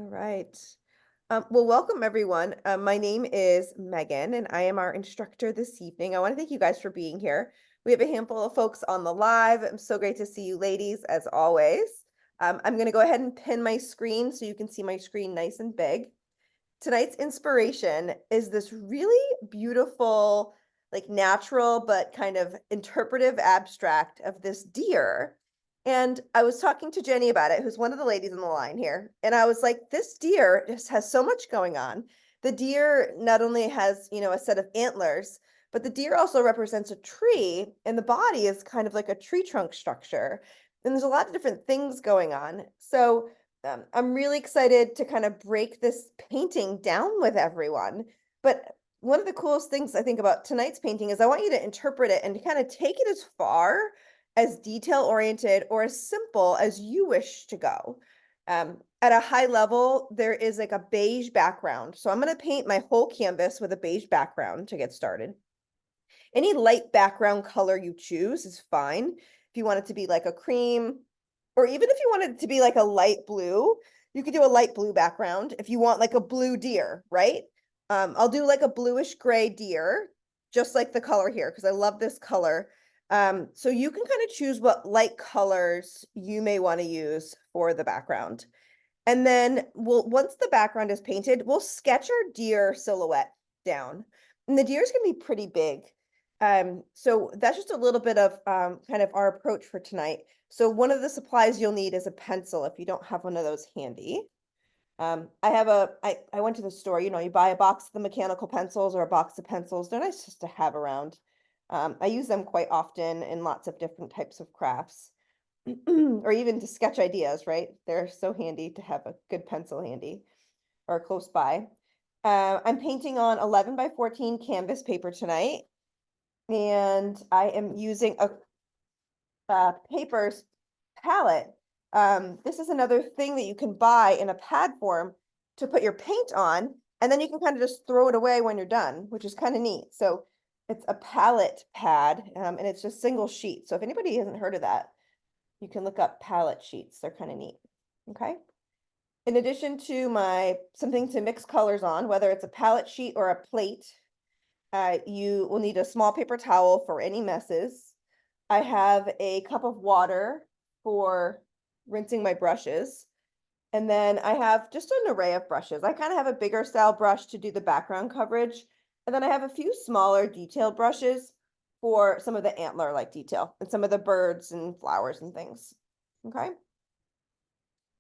All right. Well, welcome everyone. My name is Megan, and I am our instructor this evening. I want to thank you guys for being here. We have a handful of folks on the live. I'm so great to see you ladies, as always. I'm going to go ahead and pin my screen so you can see my screen nice and big. Tonight's inspiration is this really beautiful, like natural, but kind of interpretive abstract of this deer. And I was talking to Jenny about it, who's one of the ladies in the line here. And I was like, this deer just has so much going on. The deer not only has, a set of antlers, but the deer also represents a tree, and the body is kind of like a tree trunk structure. And there's a lot of different things going on. So I'm really excited to kind of break this painting down with everyone. But one of the coolest things I think about tonight's painting is I want you to interpret it and to kind of take it as far as detail oriented or as simple as you wish to go. At a high level, there is like a beige background. So I'm going to paint my whole canvas with a beige background to get started. Any light background color you choose is fine. If you want it to be like a cream, or even if you want it to be like a light blue, you could do a light blue background. If you want like a blue deer, right? I'll do like a bluish gray deer, just like the color here, because I love this color. So you can kind of choose what light colors you may want to use for the background. And then once the background is painted, we'll sketch our deer silhouette down. And the deer is going to be pretty big. So that's just a little bit of kind of our approach for tonight. So one of the supplies you'll need is a pencil if you don't have one of those handy. I went to the store, you buy a box of the mechanical pencils or a box of pencils. They're nice just to have around. I use them quite often in lots of different types of crafts. Or even to sketch ideas, right? They're so handy to have a good pencil handy or close by. I'm painting on 11 by 14 canvas paper tonight, and I am using a papers palette. This is another thing that you can buy in a pad form to put your paint on, and then you can kind of just throw it away when you're done, which is kind of neat. So it's a palette pad, and it's just single sheet. So if anybody hasn't heard of that, you can look up palette sheets. They're kind of neat. Okay. In addition to something to mix colors on, whether it's a palette sheet or a plate, you will need a small paper towel for any messes. I have a cup of water for rinsing my brushes. And then I have just an array of brushes. I kind of have a bigger style brush to do the background coverage. And then I have a few smaller detailed brushes for some of the antler like detail and some of the birds and flowers and things. Okay.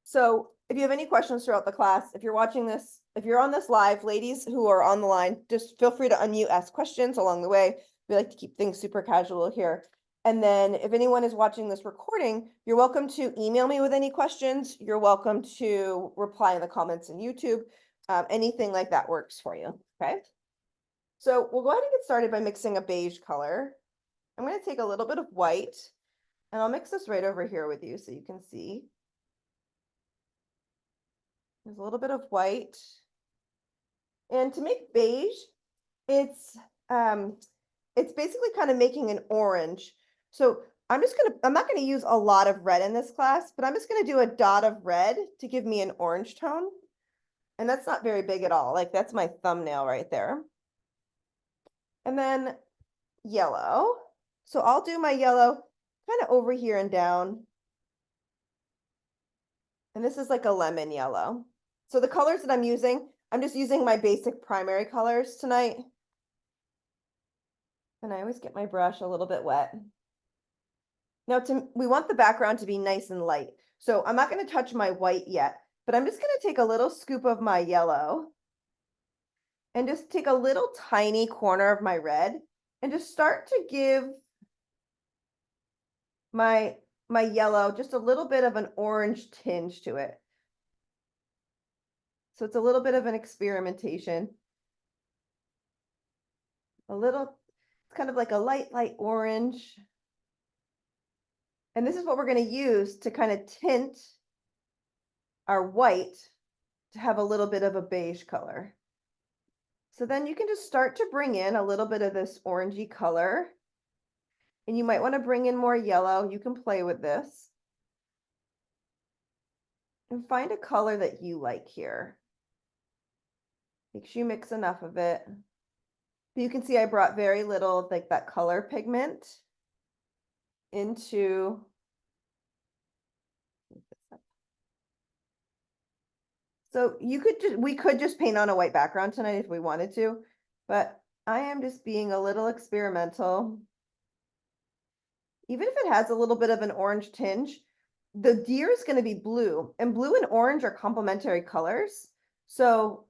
So if you have any questions throughout the class, if you're watching this, if you're on this live, ladies who are on the line, just feel free to unmute, ask questions along the way. We like to keep things super casual here. And then if anyone is watching this recording, you're welcome to email me with any questions. You're welcome to reply in the comments in YouTube. Anything like that works for you, okay? So we'll go ahead and get started by mixing a beige color. I'm going to take a little bit of white, and I'll mix this right over here with you so you can see. There's a little bit of white. And to make beige, it's basically kind of making an orange. So I'm not gonna use a lot of red in this class, but I'm just gonna do a dot of red to give me an orange tone. And that's not very big at all. Like that's my thumbnail right there. And then yellow. So I'll do my yellow kind of over here and down. And this is like a lemon yellow. So the colors that I'm just using my basic primary colors tonight. And I always get my brush a little bit wet. Now we want the background to be nice and light. So I'm not going to touch my white yet, but I'm just going to take a little scoop of my yellow and just take a little tiny corner of my red and just start to give my yellow just a little bit of an orange tinge to it. So it's a little bit of an experimentation. It's kind of like a light orange. And this is what we're going to use to kind of tint our white to have a little bit of a beige color. So then you can just start to bring in a little bit of this orangey color. And you might want to bring in more yellow. You can play with this. And find a color that you like here. Make sure you mix enough of it. You can see I brought very little like that color pigment into so we could just paint on a white background tonight if we wanted to, but I am just being a little experimental. Even if it has a little bit of an orange tinge, the deer is going to be blue, and blue and orange are complementary colors. So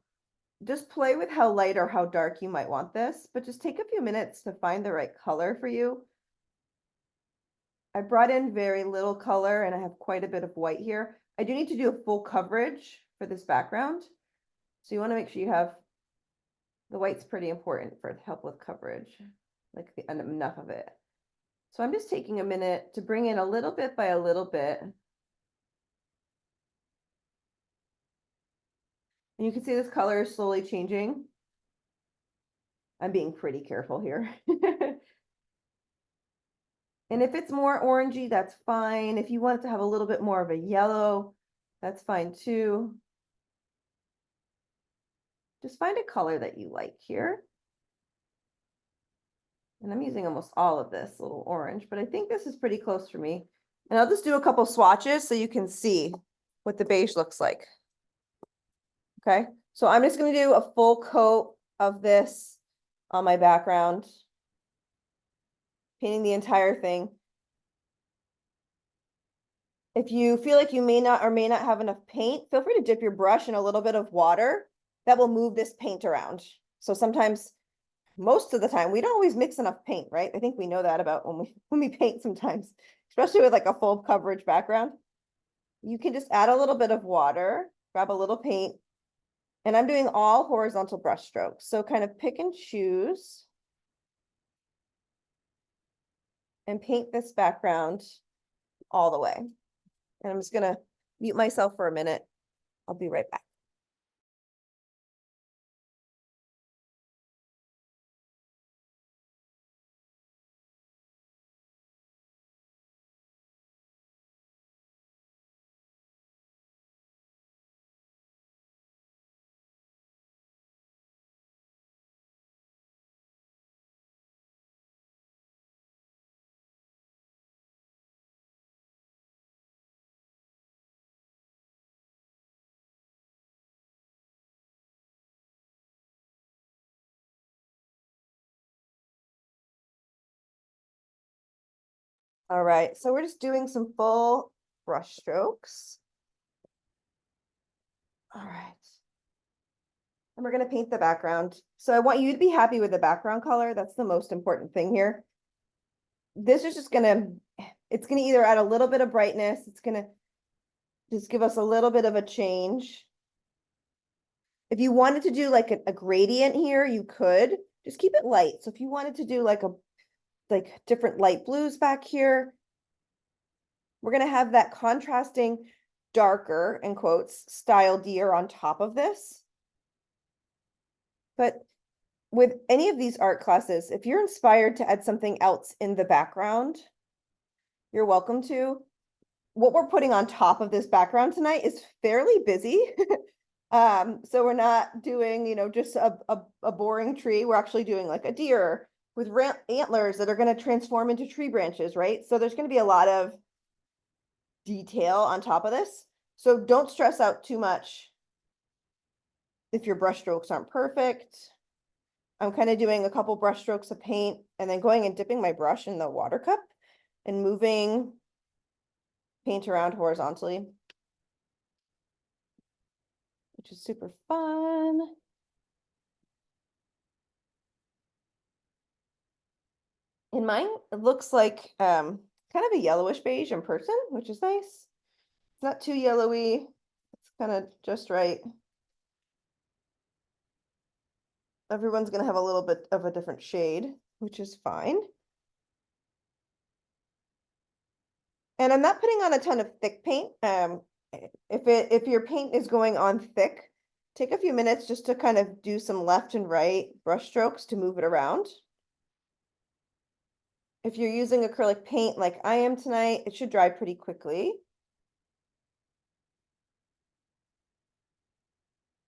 just play with how light or how dark you might want this, but just take a few minutes to find the right color for you. I brought in very little color and I have quite a bit of white here. I do need to do a full coverage for this background. So you want to make sure you have the white's pretty important for help with coverage, like enough of it. So I'm just taking a minute to bring in a little bit by a little bit. And you can see this color is slowly changing. I'm being pretty careful here. And if it's more orangey, that's fine. If you want it to have a little bit more of a yellow, that's fine too. Just find a color that you like here. And I'm using almost all of this little orange, but I think this is pretty close for me. And I'll just do a couple swatches so you can see what the beige looks like. Okay, so I'm just going to do a full coat of this on my background, painting the entire thing. If you feel like you may not or may not have enough paint, feel free to dip your brush in a little bit of water. That will move this paint around. So sometimes, most of the time, we don't always mix enough paint, right? I think we know that about when we paint sometimes, especially with like a full coverage background. You can just add a little bit of water, grab a little paint, and I'm doing all horizontal brush strokes. So kind of pick and choose and paint this background all the way. And I'm just gonna mute myself for a minute. I'll be right back. All right, so we're just doing some full brush strokes. All right. And we're going to paint the background. So I want you to be happy with the background color. That's the most important thing here. This is just it's going to either add a little bit of brightness. It's going to just give us a little bit of a change. If you wanted to do like a gradient here, you could just keep it light. So if you wanted to do like different light blues back here, we're going to have that contrasting darker, in quotes, style deer on top of this. But with any of these art classes, if you're inspired to add something else in the background, you're welcome to. What we're putting on top of this background tonight is fairly busy. So we're not doing, just a boring tree. We're actually doing like a deer with antlers that are going to transform into tree branches, right? So there's going to be a lot of detail on top of this. So don't stress out too much if your brush strokes aren't perfect. I'm kind of doing a couple brush strokes of paint and then going and dipping my brush in the water cup and moving paint around horizontally, which is super fun. In mine, it looks like kind of a yellowish beige in person, which is nice. It's not too yellowy. It's kind of just right. Everyone's going to have a little bit of a different shade, which is fine. And I'm not putting on a ton of thick paint. If your paint is going on thick, take a few minutes just to kind of do some left and right brush strokes to move it around. If you're using acrylic paint like I am tonight, it should dry pretty quickly.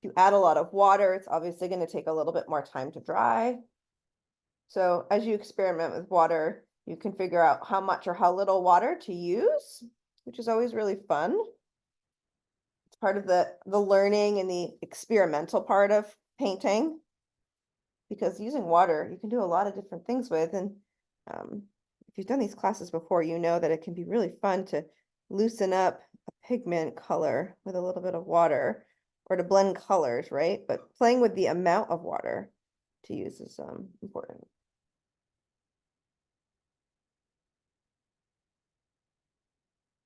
If you add a lot of water, it's obviously going to take a little bit more time to dry. So as you experiment with water, you can figure out how much or how little water to use, which is always really fun. It's part of the learning and the experimental part of painting, because using water, you can do a lot of different things with. And if you've done these classes before, you know that it can be really fun to loosen up a pigment color with a little bit of water, or to blend colors, right? But playing with the amount of water to use is important.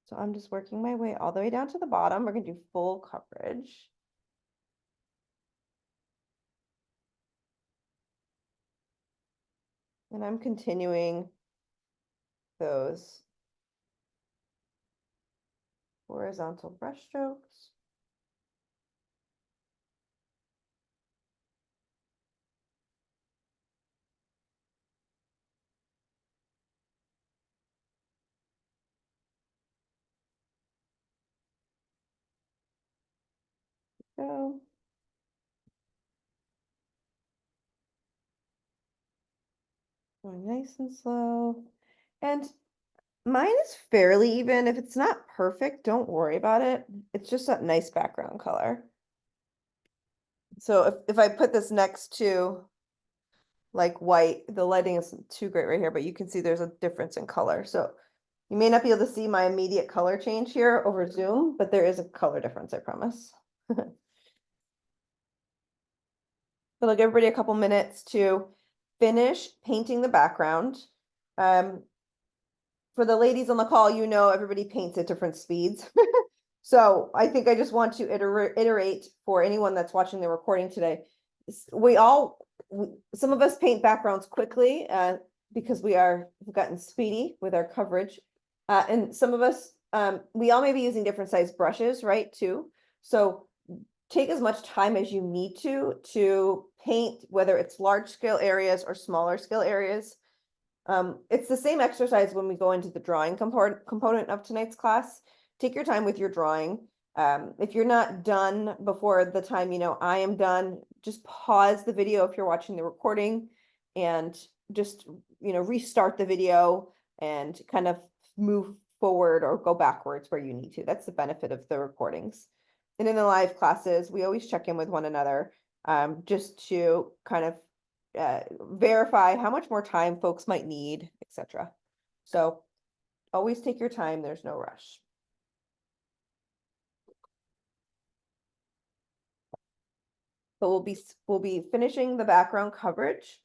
So I'm just working my way all the way down to the bottom. We're gonna do full coverage. And I'm continuing those horizontal brush strokes. Go. Going nice and slow. And mine is fairly even. If it's not perfect, don't worry about it. It's just that nice background color. So if I put this next to like white, the lighting isn't too great right here, but you can see there's a difference in color. So you may not be able to see my immediate color change here over Zoom, but there is a color difference, I promise. So I'll give everybody a couple minutes to finish painting the background. For the ladies on the call, you know everybody paints at different speeds. So I think I just want to iterate for anyone that's watching the recording today. Some of us paint backgrounds quickly because we've gotten speedy with our coverage. And some of us, we all may be using different size brushes, right, too. So take as much time as you need to paint, whether it's large scale areas or smaller scale areas. It's the same exercise when we go into the drawing component of tonight's class. Take your time with your drawing. If you're not done before the time I am done, just pause the video if you're watching the recording and just restart the video and kind of move forward or go backwards where you need to. That's the benefit of the recordings. And in the live classes, we always check in with one another just to kind of verify how much more time folks might need, etc. So always take your time. There's no rush. But we'll be finishing the background coverage,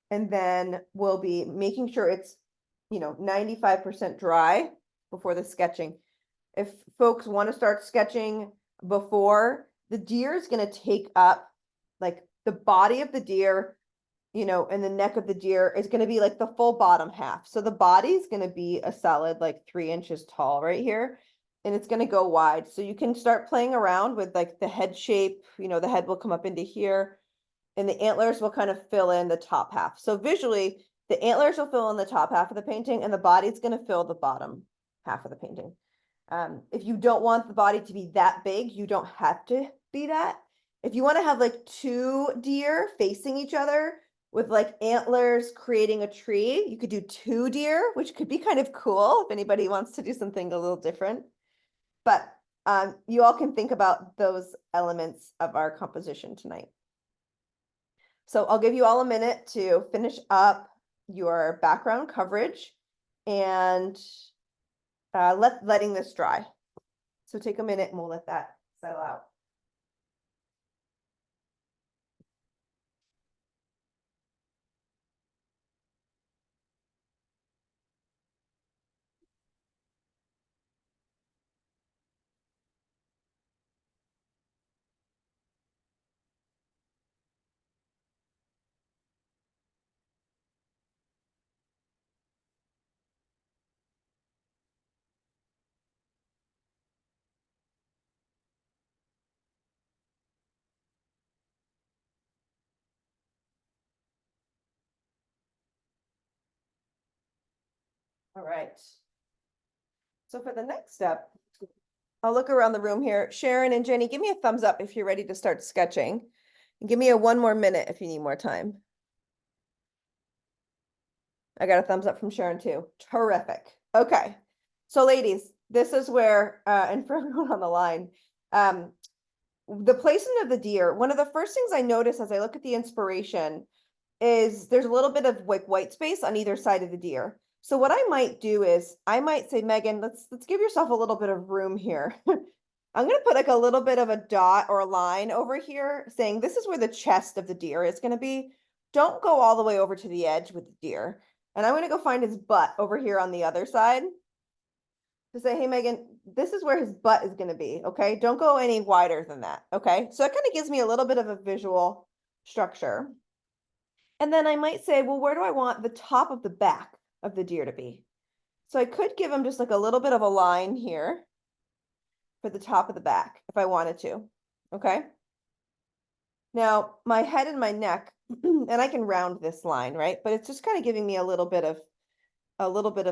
and then we'll be making sure it's 95% dry before the sketching. If folks want to start sketching before, the deer is going to take up like the body of the deer, and the neck of the deer is going to be like the full bottom half. So the body is going to be a solid like 3 inches tall right here. And it's going to go wide. So you can start playing around with like the head shape, the head will come up into here and the antlers will kind of fill in the top half. So visually, the antlers will fill in the top half of the painting and the body's going to fill the bottom half of the painting. If you don't want the body to be that big, you don't have to be that. If you want to have like 2 deer facing each other with like antlers creating a tree, you could do 2 deer, which could be kind of cool if anybody wants to do something a little different. But you all can think about those elements of our composition tonight. So I'll give you all a minute to finish up your background coverage and letting this dry. So take a minute and we'll let that settle out. All right. So for the next step, I'll look around the room here. Sharon and Jenny, give me a thumbs up if you're ready to start sketching. And give me a 1 more minute if you need more time. I got a thumbs up from Sharon too. Terrific. Okay. So ladies, this is where, and for everyone on the line, the placement of the deer, one of the first things I notice as I look at the inspiration is there's a little bit of like white space on either side of the deer. So what I might do is I might say, Megan, let's give yourself a little bit of room here. I'm going to put like a little bit of a dot or a line over here saying this is where the chest of the deer is going to be. Don't go all the way over to the edge with the deer. And I'm going to go find his butt over here on the other side to say, hey, Megan, this is where his butt is going to be. Okay. Don't go any wider than that. Okay. So it kind of gives me a little bit of a visual structure. And then I might say, well, where do I want the top of the back of the deer to be? So I could give him just like a little bit of a line here for the top of the back if I wanted to. Okay. Now my head and my neck, and I can round this line, right? But it's just kind of giving me a little bit of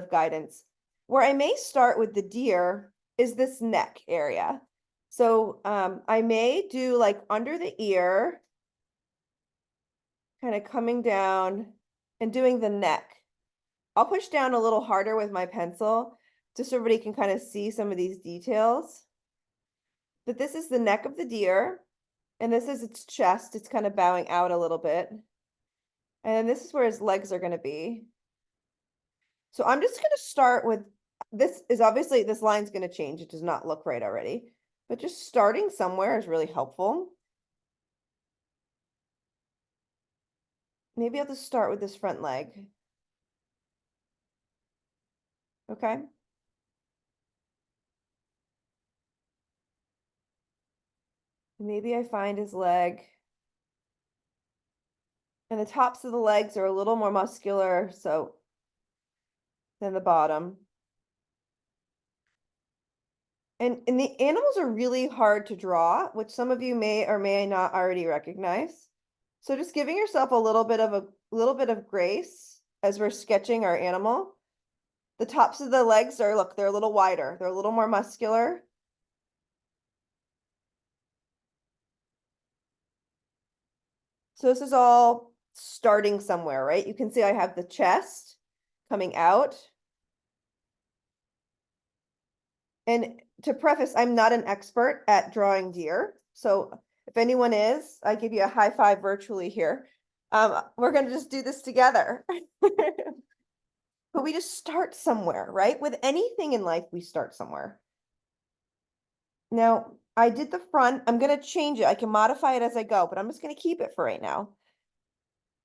guidance. Where I may start with the deer is this neck area. So I may do like under the ear, kind of coming down and doing the neck. I'll push down a little harder with my pencil just so everybody can kind of see some of these details. But this is the neck of the deer, and this is its chest. It's kind of bowing out a little bit. And this is where his legs are going to be. So I'm just going to start with, this is obviously, this line's going to change. It does not look right already, but just starting somewhere is really helpful. Maybe I'll just start with this front leg. Okay. Maybe I find his leg. And the tops of the legs are a little more muscular, so than the bottom. And the animals are really hard to draw, which some of you may or may not already recognize. So just giving yourself a little bit of grace as we're sketching our animal. The tops of the legs are, look, they're a little wider. They're a little more muscular. So this is all starting somewhere, right? You can see I have the chest coming out. And to preface, I'm not an expert at drawing deer. So if anyone is, I give you a high five virtually here. We're going to just do this together. But we just start somewhere, right? With anything in life, we start somewhere. Now, I did the front. I'm going to change it. I can modify it as I go, but I'm just going to keep it for right now.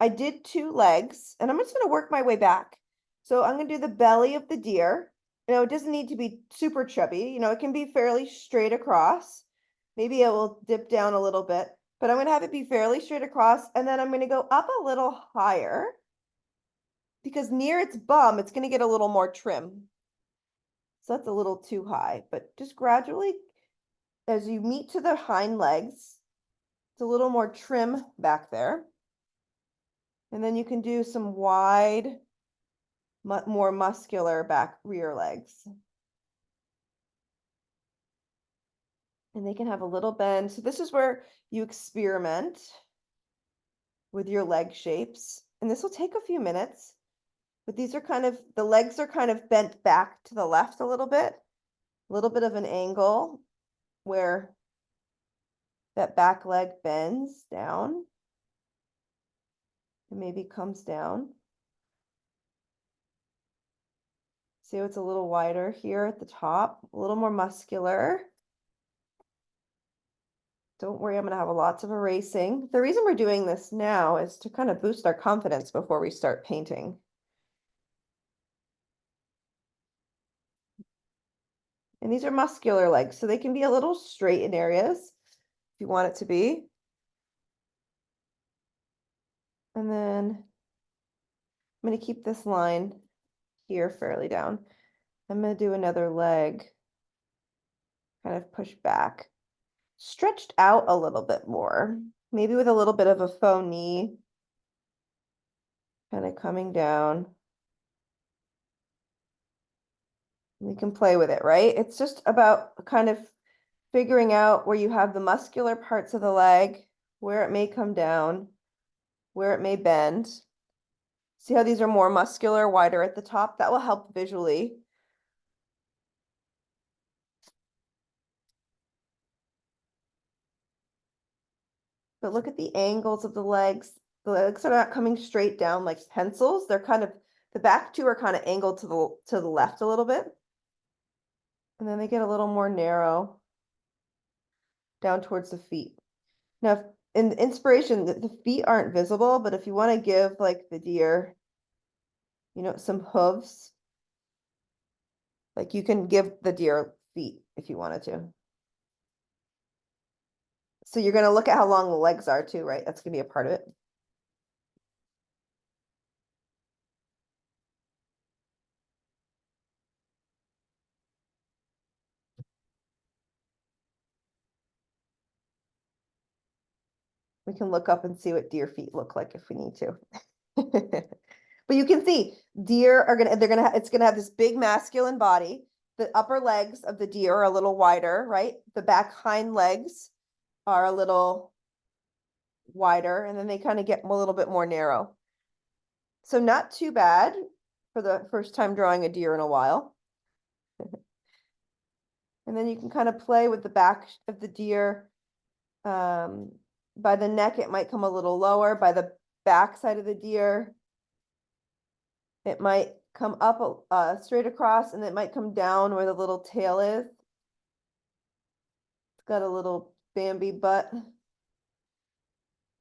I did 2 legs, and I'm just going to work my way back. So I'm going to do the belly of the deer. It doesn't need to be super chubby. It can be fairly straight across. Maybe it will dip down a little bit, but I'm going to have it be fairly straight across. And then I'm going to go up a little higher because near its bum, it's going to get a little more trim. So that's a little too high, but just gradually as you meet to the hind legs, it's a little more trim back there. And then you can do some wide, more muscular back rear legs. And they can have a little bend. So this is where you experiment with your leg shapes. And this will take a few minutes, but these are the legs are kind of bent back to the left a little bit of an angle where that back leg bends down and maybe comes down. See how it's a little wider here at the top, a little more muscular. Don't worry, I'm going to have lots of erasing. The reason we're doing this now is to kind of boost our confidence before we start painting. And these are muscular legs, so they can be a little straight in areas if you want it to be. And then I'm going to keep this line here fairly down. I'm going to do another leg, kind of push back, stretched out a little bit more, maybe with a little bit of a faux knee, kind of coming down. We can play with it, right? It's just about kind of figuring out where you have the muscular parts of the leg, where it may come down, where it may bend. See how these are more muscular, wider at the top? That will help visually. But look at the angles of the legs. The legs are not coming straight down like pencils. They're kind of, the back two are kind of angled to the left a little bit. And then they get a little more narrow down towards the feet. Now, in the inspiration, the feet aren't visible, but if you want to give like the deer, you know, some hooves, like you can give the deer feet if you wanted to. So you're going to look at how long the legs are too, right? That's going to be a part of it. We can look up and see what deer feet look like if we need to. But you can see deer are it's gonna have this big masculine body. The upper legs of the deer are a little wider, right? The back hind legs are a little wider, and then they kind of get a little bit more narrow. So not too bad for the first time drawing a deer in a while. And then you can kind of play with the back of the deer. By the neck, it might come a little lower. By the back side of the deer, it might come up straight across, and it might come down where the little tail is. It's got a little Bambi butt.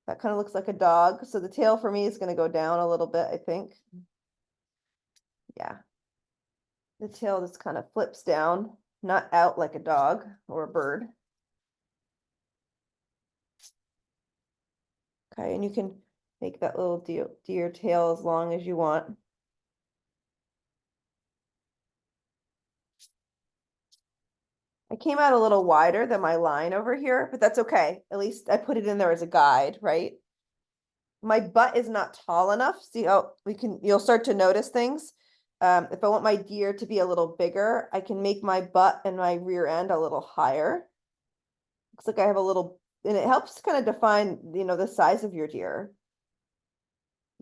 That kind of looks like a dog. So the tail for me is going to go down a little bit, I think. Yeah. The tail just kind of flips down, not out like a dog or a bird. Okay, and you can make that little deer tail as long as you want. I came out a little wider than my line over here, but that's okay. At least I put it in there as a guide, right? My butt is not tall enough. See how you'll start to notice things. If I want my deer to be a little bigger, I can make my butt and my rear end a little higher. Looks like I have a little, and it helps kind of define, you know, the size of your deer.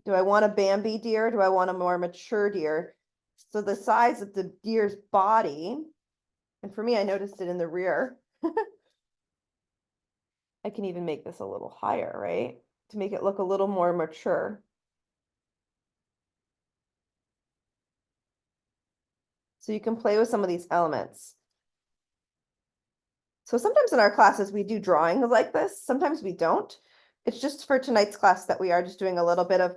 Do I want a Bambi deer? Do I want a more mature deer? So the size of the deer's body, and for me, I noticed it in the rear. I can even make this a little higher, right? To make it look a little more mature. So you can play with some of these elements. So sometimes in our classes, we do drawings like this. Sometimes we don't. It's just for tonight's class that we are just doing a little bit of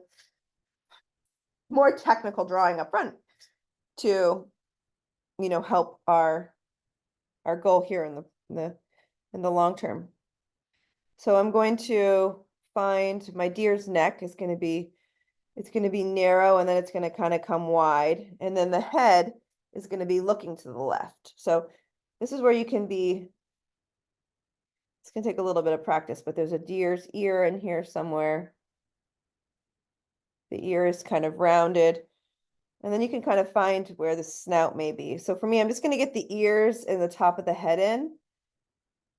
more technical drawing up front to, you know, help our goal here in the long term. So I'm going to find my deer's neck is going to be, it's going to be narrow, and then it's going to kind of come wide. And then the head is going to be looking to the left. So this is where you can be, it's going to take a little bit of practice, but there's a deer's ear in here somewhere. The ear is kind of rounded. And then you can kind of find where the snout may be. So for me, I'm just going to get the ears and the top of the head in.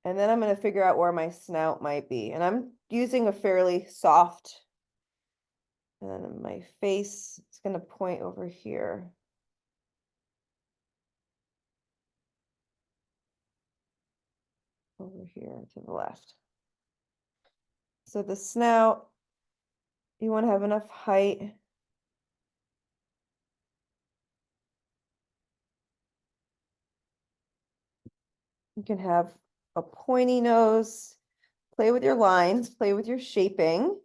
And then I'm going to figure out where my snout might be. And I'm using a fairly soft, and then my face is going to point over here. Over here to the left. So the snout, you want to have enough height. You can have a pointy nose. Play with your lines, play with your shaping.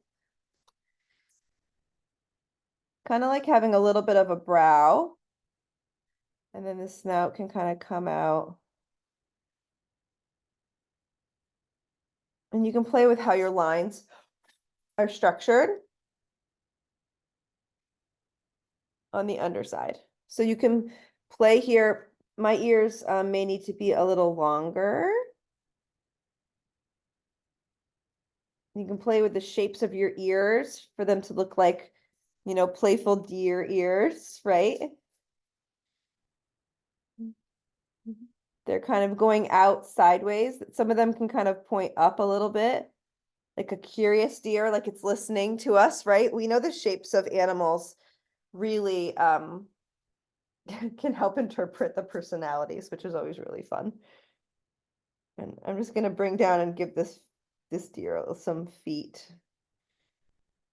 Kind of like having a little bit of a brow. And then the snout can kind of come out. And you can play with how your lines are structured on the underside. So you can play here. My ears may need to be a little longer. You can play with the shapes of your ears for them to look like, you know, playful deer ears, right? They're kind of going out sideways. Some of them can kind of point up a little bit, like a curious deer, like it's listening to us, right? We know the shapes of animals really can help interpret the personalities, which is always really fun. And I'm just gonna bring down and give this deer some feet.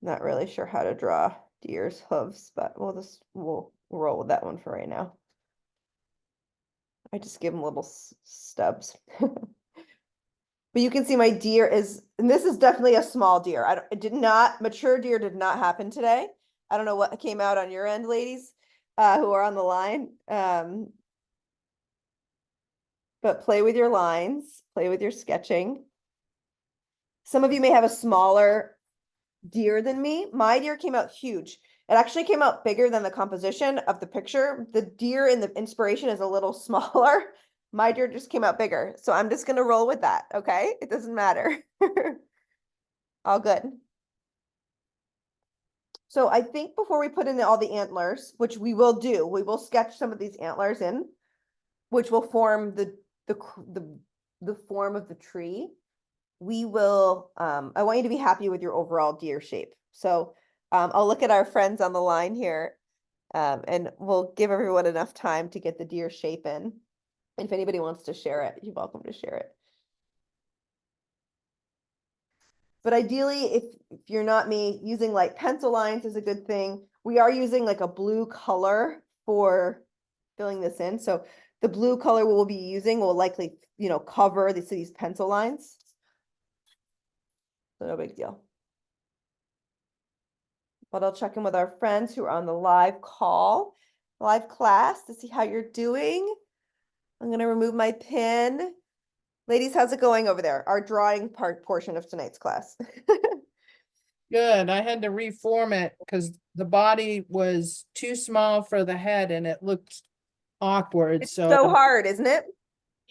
Not really sure how to draw deer's hooves, but we'll roll with that one for right now. I just give them little stubs. But you can see my deer is, and this is definitely a small deer. Mature deer did not happen today. I don't know what came out on your end, ladies, who are on the line. But play with your lines, play with your sketching. Some of you may have a smaller deer than me. My deer came out huge. It actually came out bigger than the composition of the picture. The deer in the inspiration is a little smaller. My deer just came out bigger. So I'm just gonna roll with that, okay? It doesn't matter. All good. So I think before we put in all the antlers, which we will do, we will sketch some of these antlers in, which will form the form of the tree. We will, I want you to be happy with your overall deer shape. So I'll look at our friends on the line here, and we'll give everyone enough time to get the deer shape in. And if anybody wants to share it, you're welcome to share it. But ideally, if you're not me, using like pencil lines is a good thing. We are using like a blue color for filling this in. So the blue color we'll be using will likely, cover these pencil lines. So no big deal. But I'll check in with our friends who are on the live class to see how you're doing. I'm going to remove my pin. Ladies, how's it going over there? Our drawing portion of tonight's class. Good. I had to reform it because the body was too small for the head and it looked awkward. It's so So hard, isn't it?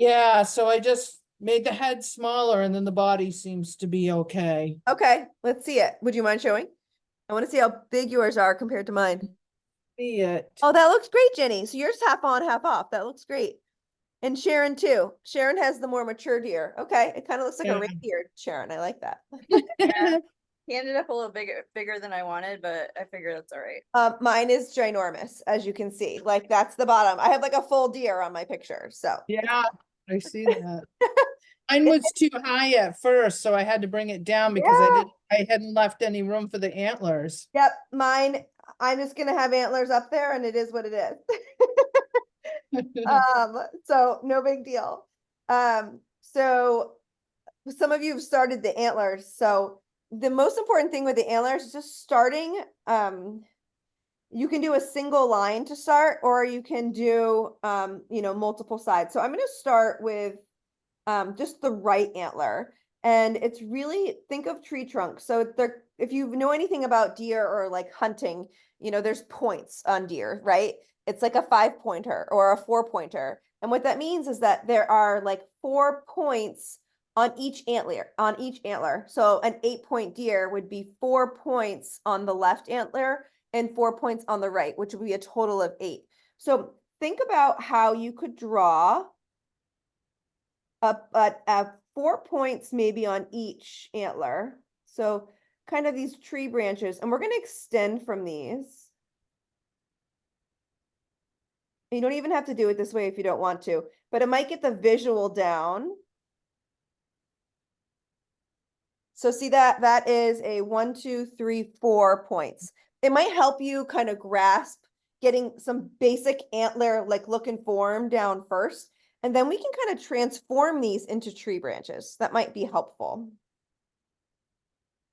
yeah, so I just made the head smaller and then the body seems to be okay. Okay, let's see it. Would you mind showing? I want to see how big yours are compared to mine. See it. Oh, that looks great, Jenny. So yours half on, half off. That looks great. And Sharon too. Sharon has the more mature deer. Okay, it kind of looks like a Yeah. reindeer, Sharon. I like that. Yeah. He ended up a little bigger than I wanted, but I figured that's all right. Mine is ginormous, as you can see. Like that's the bottom. I have like a full deer on my picture. So Yeah, I see that. Mine was too high at first, so I had to bring it down because Yeah. I hadn't left any room for the antlers. Yep, mine. I'm just gonna have antlers up there, and it is what it is. So no big deal. So some of you have started the antlers. So the most important thing with the antlers is just starting. You can do a single line to start, or you can do multiple sides. So I'm going to start with just the right antler. And it's really, think of tree trunks. So if you know anything about deer or like hunting, there's points on deer, right? It's like a 5-pointer or a 4-pointer. And what that means is that there are like 4 points on each antler. So an 8-point deer would be 4 points on the left antler and 4 points on the right, which would be a total of 8. So think about how you could draw a 4 points maybe on each antler. So kind of these tree branches, and we're going to extend from these. You don't even have to do it this way if you don't want to, but it might get the visual down. So see that is a 1, 2, 3, 4 points. It might help you kind of grasp getting some basic antler like look and form down first. And then we can kind of transform these into tree branches. That might be helpful.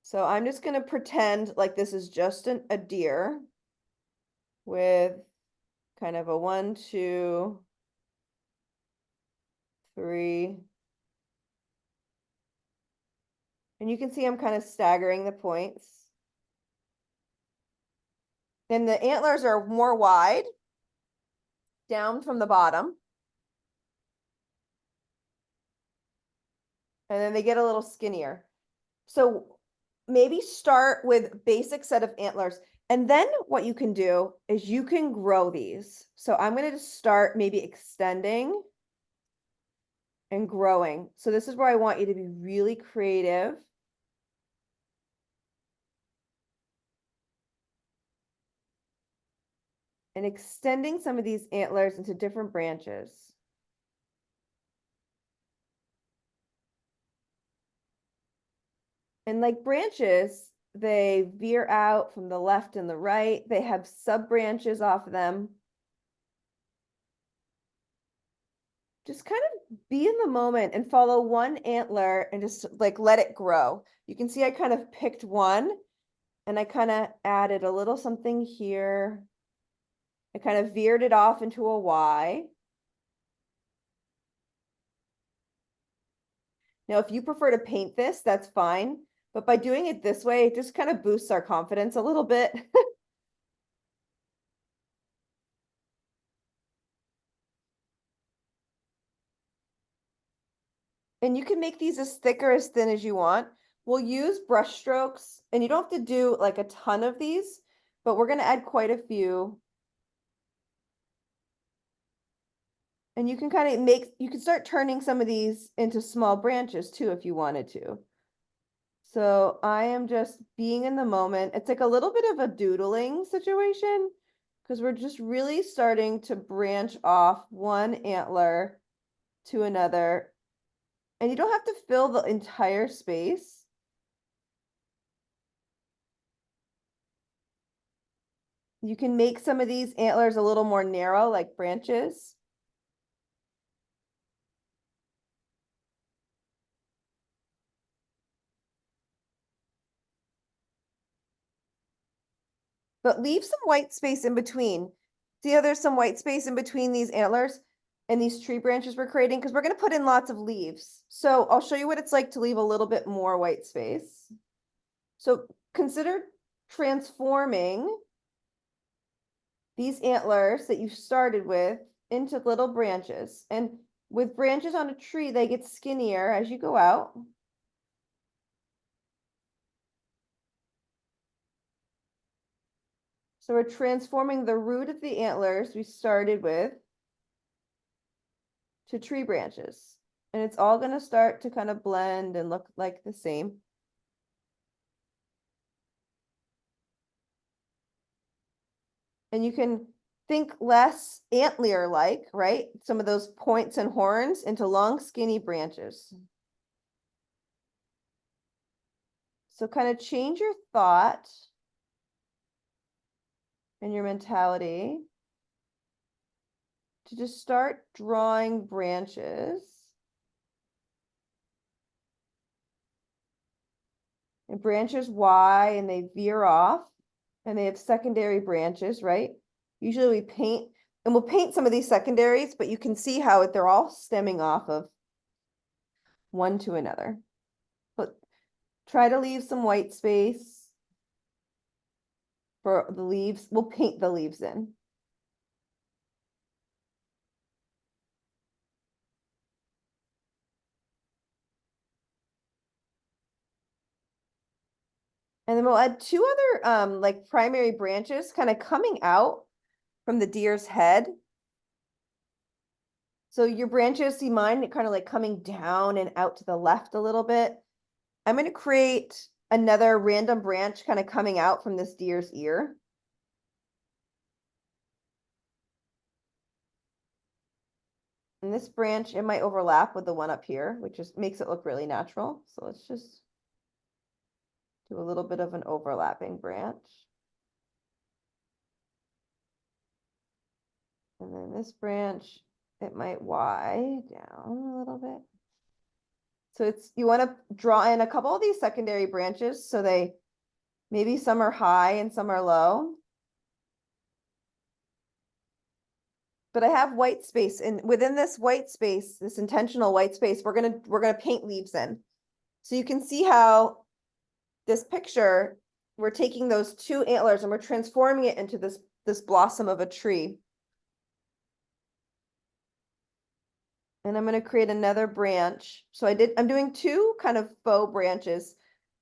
So I'm just going to pretend like this is just a deer with kind of a 1, 2, 3. And you can see I'm kind of staggering the points. And the antlers are more wide down from the bottom. And then they get a little skinnier. So maybe start with basic set of antlers. And then what you can do is you can grow these. So I'm going to just start maybe extending and growing. So this is where I want you to be really creative. And extending some of these antlers into different branches. And like branches, they veer out from the left and the right. They have sub branches off of them. Just kind of be in the moment and follow one antler and just like let it grow. You can see I kind of picked one and I kind of added a little something here. I kind of veered it off into a Y. Now, if you prefer to paint this, that's fine. But by doing it this way, it just kind of boosts our confidence a little bit. And you can make these as thick or as thin as you want. We'll use brush strokes, and you don't have to do like a ton of these, but we're going to add quite a few. And you can kind of you can start turning some of these into small branches too, if you wanted to. So I am just being in the moment. It's like a little bit of a doodling situation because we're just really starting to branch off one antler to another. And you don't have to fill the entire space. You can make some of these antlers a little more narrow, like branches. But leave some white space in between. See how there's some white space in between these antlers and these tree branches we're creating? Because we're going to put in lots of leaves. So I'll show you what it's like to leave a little bit more white space. So consider transforming these antlers that you started with into little branches. And with branches on a tree, they get skinnier as you go out. So we're transforming the root of the antlers we started with to tree branches. And it's all going to start to kind of blend and look like the same. And you can think less antler-like, right? Some of those points and horns into long, skinny branches. So kind of change your thought and your mentality to just start drawing branches. And branches Y and they veer off and they have secondary branches, right? Usually we paint and we'll paint some of these secondaries, but you can see how they're all stemming off of one to another. But try to leave some white space for the leaves. We'll paint the leaves in. And then we'll add two other like primary branches kind of coming out from the deer's head. So your branches, see mine kind of like coming down and out to the left a little bit. I'm going to create another random branch kind of coming out from this deer's ear. And this branch, it might overlap with the one up here, which just makes it look really natural. So let's just do a little bit of an overlapping branch. And then this branch, it might Y down a little bit. So it's, you want to draw in a couple of these secondary branches so they, maybe some are high and some are low. But I have white space, and within this white space, this intentional white space, we're gonna paint leaves in. So you can see how this picture, we're taking those two antlers and we're transforming it into this blossom of a tree. And I'm going to create another branch. So I'm doing two kind of faux branches.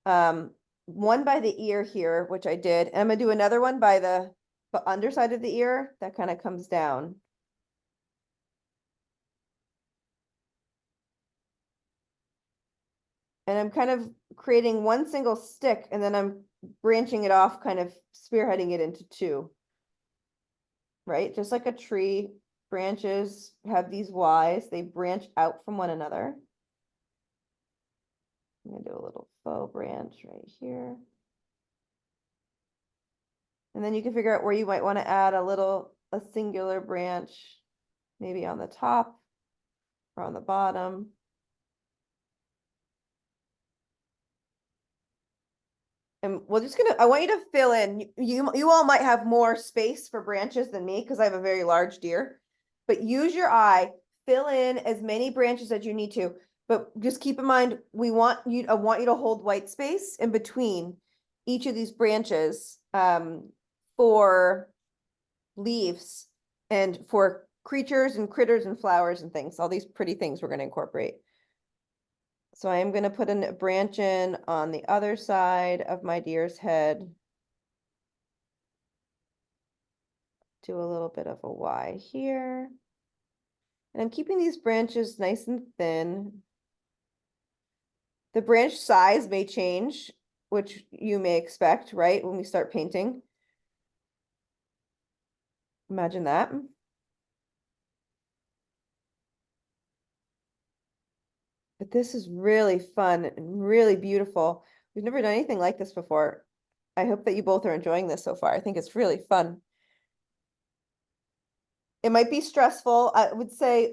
One by the ear here, which I did, and I'm going to do another one by the underside of the ear that kind of comes down. And I'm kind of creating one single stick and then I'm branching it off, kind of spearheading it into two. Right? Just like a tree, branches have these Ys, they branch out from one another. I'm gonna do a little faux branch right here. And then you can figure out where you might want to add a singular branch, maybe on the top or on the bottom. And we're just gonna, I want you to fill in, you all might have more space for branches than me because I have a very large deer. But use your eye, fill in as many branches as you need to. But just keep in mind, I want you to hold white space in between each of these branches for leaves and for creatures and critters and flowers and things, all these pretty things we're going to incorporate. So I am going to put a branch in on the other side of my deer's head. Do a little bit of a Y here. And I'm keeping these branches nice and thin. The branch size may change, which you may expect, right? When we start painting. Imagine that. But this is really fun and really beautiful. We've never done anything like this before. I hope that you both are enjoying this so far. I think it's really fun. It might be stressful. I would say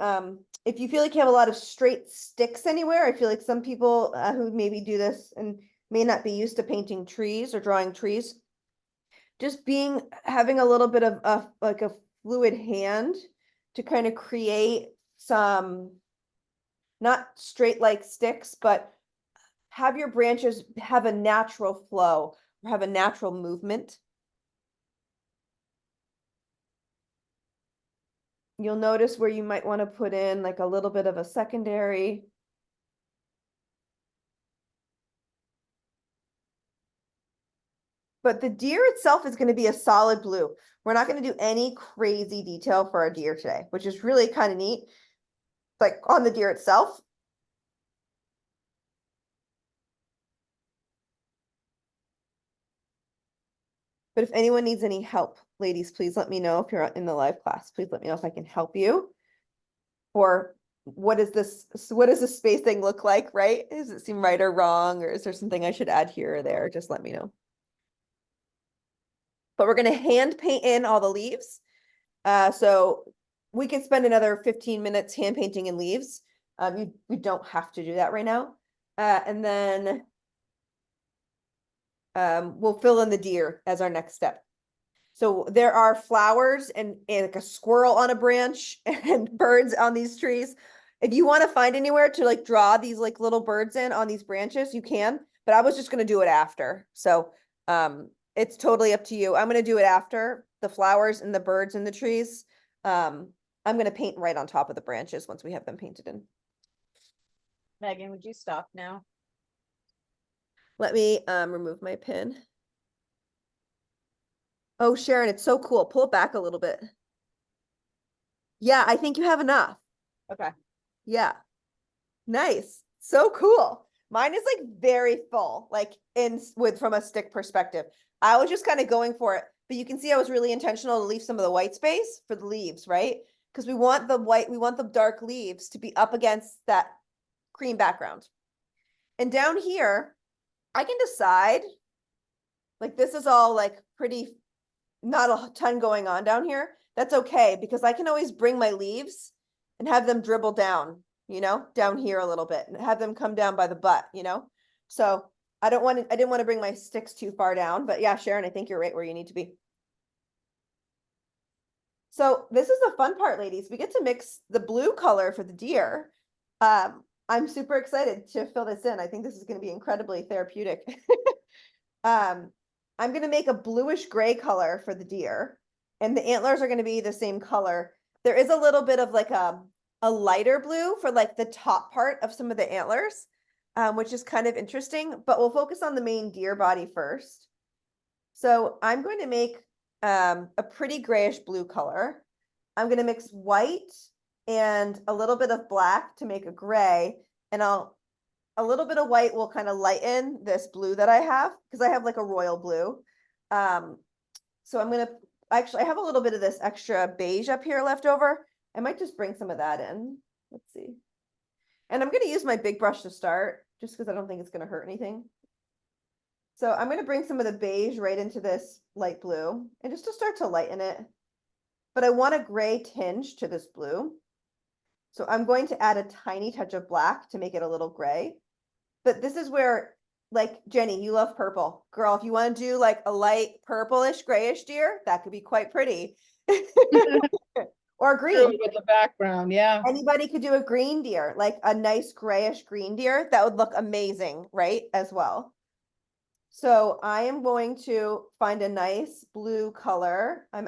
if you feel like you have a lot of straight sticks anywhere, I feel like some people who maybe do this and may not be used to painting trees or drawing trees, just having a little bit of like a fluid hand to kind of create some, not straight like sticks, but have your branches have a natural flow, or have a natural movement. You'll notice where you might want to put in like a little bit of a secondary. But the deer itself is going to be a solid blue. We're not going to do any crazy detail for our deer today, which is really kind of neat. Like on the deer itself. But if anyone needs any help, ladies, please let me know. If you're in the live class, please let me know if I can help you. Or what does this spacing look like, right? Does it seem right or wrong? Or is there something I should add here or there? Just let me know. But we're going to hand paint in all the leaves. So we can spend another 15 minutes hand painting in leaves. We don't have to do that right now. And then we'll fill in the deer as our next step. So there are flowers and like a squirrel on a branch and birds on these trees. If you want to find anywhere to like draw these like little birds in on these branches, you can, but I was just going to do it after. So it's totally up to you. I'm going to do it after the flowers and the birds and the trees. I'm going to paint right on top of the branches once we have them painted in. Megan, would you stop now? Let me remove my pin. Oh, Sharon, it's so cool. Pull it back a little bit. Yeah, I think you have enough. Okay. Yeah. Nice. So cool. Mine is like very full, like from a stick perspective. I was just kind of going for it, but you can see I was really intentional to leave some of the white space for the leaves, right? Because we want the dark leaves to be up against that cream background. And down here, I can decide, like this is all like pretty, not a ton going on down here. That's okay, because I can always bring my leaves and have them dribble down, down here a little bit and have them come down by the butt, So I didn't want to bring my sticks too far down, but yeah, Sharon, I think you're right where you need to be. So this is the fun part, ladies. We get to mix the blue color for the deer. I'm super excited to fill this in. I think this is going to be incredibly therapeutic. I'm going to make a bluish gray color for the deer, and the antlers are going to be the same color. There is a little bit of like a lighter blue for like the top part of some of the antlers, which is kind of interesting, but we'll focus on the main deer body first. So I'm going to make a pretty grayish blue color. I'm going to mix white and a little bit of black to make a gray, and I'll a little bit of white will kind of lighten this blue that I have, because I have like a royal blue. So I'm gonna, actually, I have a little bit of this extra beige up here left over. I might just bring some of that in. Let's see. And I'm gonna use my big brush to start, just because I don't think it's gonna hurt anything. So I'm gonna bring some of the beige right into this light blue, and just to start to lighten it. But I want a gray tinge to this blue. So I'm going to add a tiny touch of black to make it a little gray. But this is where, like, Jenny, you love purple. Girl, if you want to do like a light purplish grayish deer, that could be quite pretty. Or True, green. with the background, yeah. Anybody could do a green deer, like a nice grayish green deer. That would look amazing, right? As well. So I am going to find a nice blue color. I'm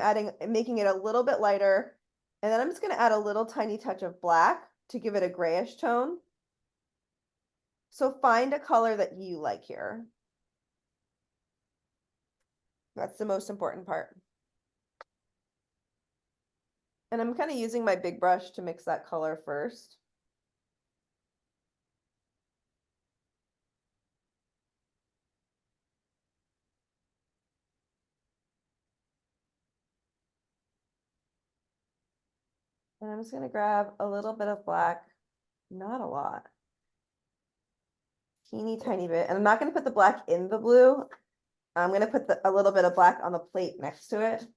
making it a little bit lighter. And then I'm just going to add a little tiny touch of black to give it a grayish tone. So find a color that you like here. That's the most important part. And I'm kind of using my big brush to mix that color first. And I'm just going to grab a little bit of black, not a lot. Teeny tiny bit. And I'm not going to put the black in the blue. I'm going to put a little bit of black on the plate next to it.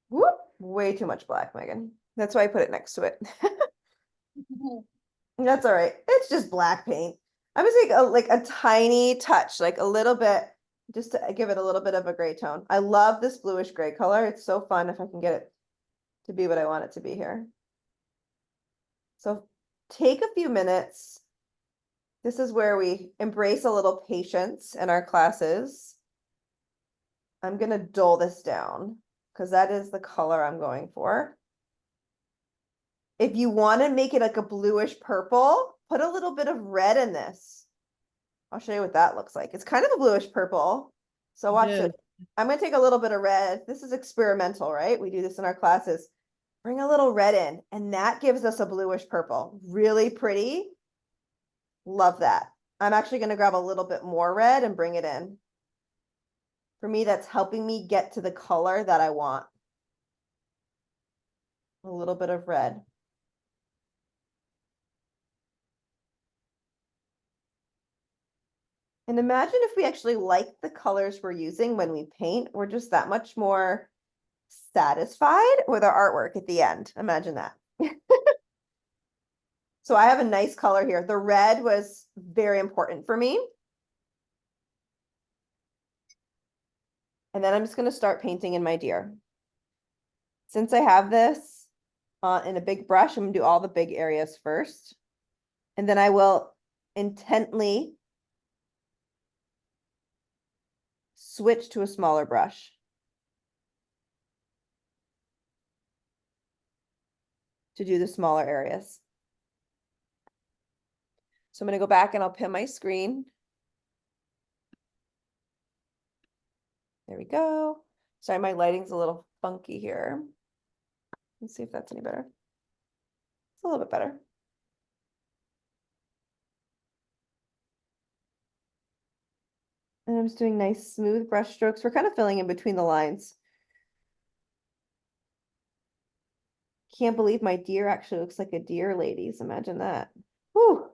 Whoop, way too much black, Megan. That's why I put it next to it. That's all right. It's just black paint. I'm gonna take like a tiny touch, like a little bit, just to give it a little bit of a gray tone. I love this bluish gray color. It's so fun if I can get it to be what I want it to be here. So take a few minutes. This is where we embrace a little patience in our classes. I'm gonna dull this down because that is the color I'm going for. If you want to make it like a bluish purple, put a little bit of red in this. I'll show you what that looks like. It's kind of a bluish purple. So watch Good. this. I'm going to take a little bit of red. This is experimental, right? We do this in our classes. Bring a little red in, and that gives us a bluish purple. Really pretty. Love that. I'm actually going to grab a little bit more red and bring it in. For me, that's helping me get to the color that I want. A little bit of red. And imagine if we actually like the colors we're using when we paint, we're just that much more satisfied with our artwork at the end. Imagine that. So I have a nice color here. The red was very important for me. And then I'm just going to start painting in my deer. Since I have this in a big brush, I'm going to do all the big areas first. And then I will intently switch to a smaller brush to do the smaller areas. So I'm going to go back and I'll pin my screen. There we go. Sorry, my lighting's a little funky here. Let's see if that's any better. It's a little bit better. And I'm just doing nice smooth brush strokes. We're kind of filling in between the lines. Can't believe my deer actually looks like a deer, ladies. Imagine that. Whew.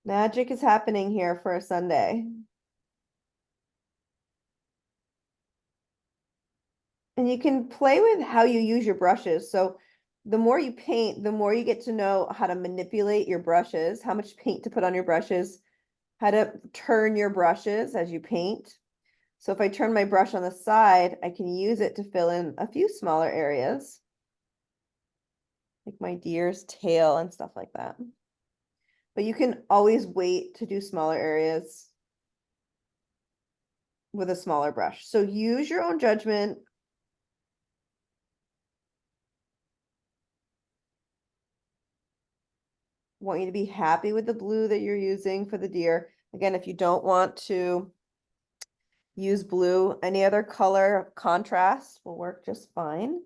Magic is happening here for a Sunday. And you can play with how you use your brushes. So the more you paint, the more you get to know how to manipulate your brushes, how much paint to put on your brushes, how to turn your brushes as you paint. So if I turn my brush on the side, I can use it to fill in a few smaller areas, like my deer's tail and stuff like that. But you can always wait to do smaller areas with a smaller brush. So use your own judgment. Want you to be happy with the blue that you're using for the deer. Again, if you don't want to use blue, any other color contrast will work just fine.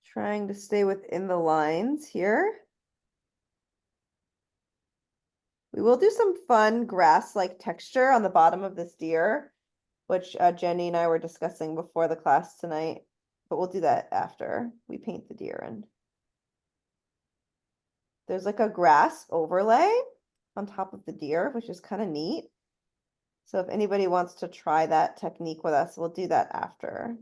Trying to stay within the lines here. We will do some fun grass-like texture on the bottom of this deer, which Jenny and I were discussing before the class tonight, but we'll do that after we paint the deer in. There's like a grass overlay on top of the deer, which is kind of neat. So if anybody wants to try that technique with us, we'll do that after.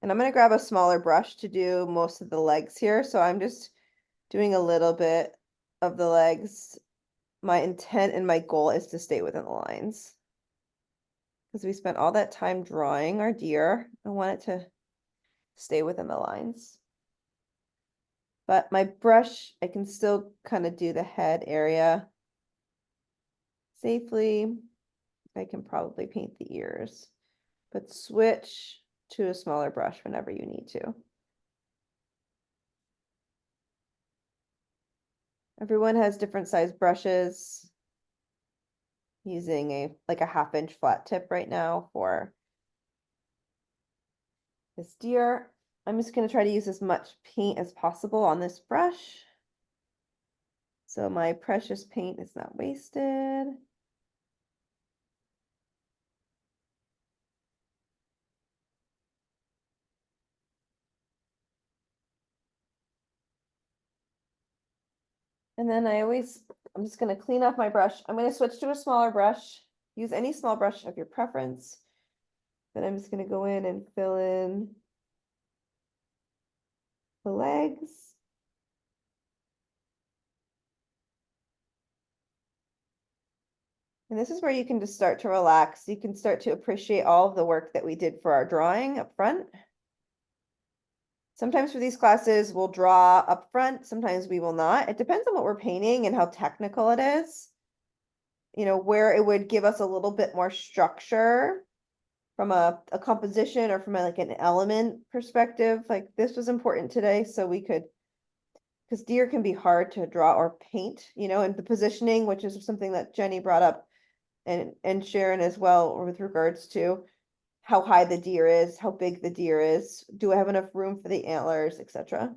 And I'm going to grab a smaller brush to do most of the legs here. So I'm just doing a little bit of the legs. My intent and my goal is to stay within the lines. Because we spent all that time drawing our deer. I want it to stay within the lines. But my brush, I can still kind of do the head area safely. I can probably paint the ears, but switch to a smaller brush whenever you need to. Everyone has different size brushes. Using like a 1/2 inch flat tip right now for this deer. I'm just going to try to use as much paint as possible on this brush, so my precious paint is not wasted. And then I'm just going to clean off my brush. I'm going to switch to a smaller brush. Use any small brush of your preference. Then I'm just going to go in and fill in the legs. And this is where you can just start to relax. You can start to appreciate all of the work that we did for our drawing up front. Sometimes for these classes, we'll draw up front, sometimes we will not. It depends on what we're painting and how technical it is. You know, where it would give us a little bit more structure from a composition or from like an element perspective. Like this was important today, so we could, because deer can be hard to draw or paint, you know, and the positioning, which is something that Jenny brought up and Sharon as well with regards to how high the deer is, how big the deer is, do I have enough room for the antlers, etc.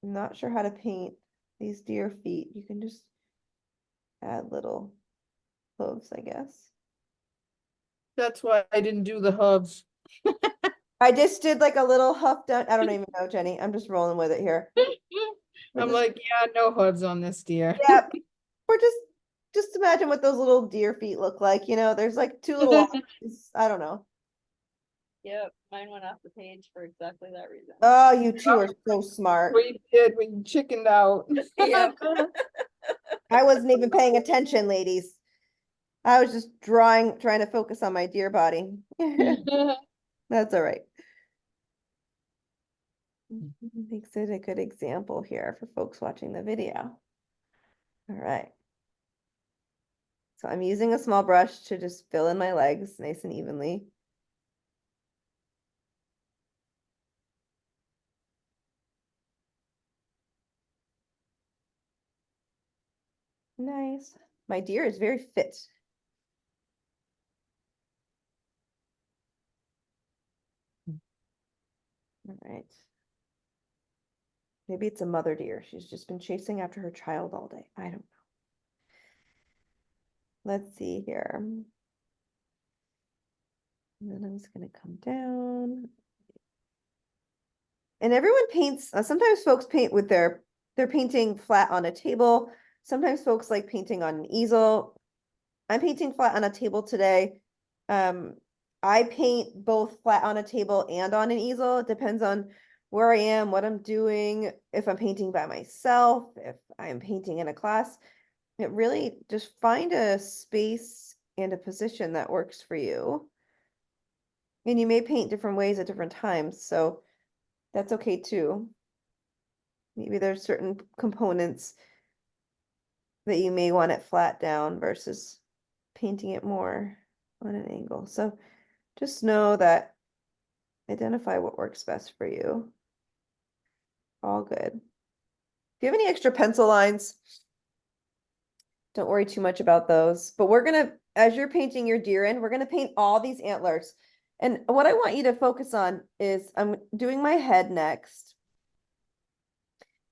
I'm not sure how to paint these deer feet. You can just add little hooves, I guess. That's why I didn't do the hooves. I just did like a little hoof down. I don't even know, Jenny. I'm just rolling with it here. I'm like, yeah, no hooves on this deer. Yeah, or just imagine what those little deer feet look like. You know, there's like two little lines. I don't know. Yep, mine went off the page for exactly that reason. Oh, you two are so smart. We did, we chickened out. Yep. I wasn't even paying attention, ladies. I was just trying to focus on my deer body. That's all right. Makes it a good example here for folks watching the video. All right. So I'm using a small brush to just fill in my legs nice and evenly. Nice. My deer is very fit. All right. Maybe it's a mother deer. She's just been chasing after her child all day. I don't know. Let's see here. And then I'm just going to come down. And everyone paints, sometimes folks paint with they're painting flat on a table. Sometimes folks like painting on an easel. I'm painting flat on a table today. I paint both flat on a table and on an easel. It depends on where I am, what I'm doing, if I'm painting by myself, if I'm painting in a class. It really just find a space and a position that works for you. And you may paint different ways at different times, so that's okay too. Maybe there's certain components that you may want it flat down versus painting it more on an angle. So just know that, identify what works best for you. All good. If you have any extra pencil lines, don't worry too much about those. But we're gonna, as you're painting your deer in, we're gonna paint all these antlers. And what I want you to focus on is I'm doing my head next.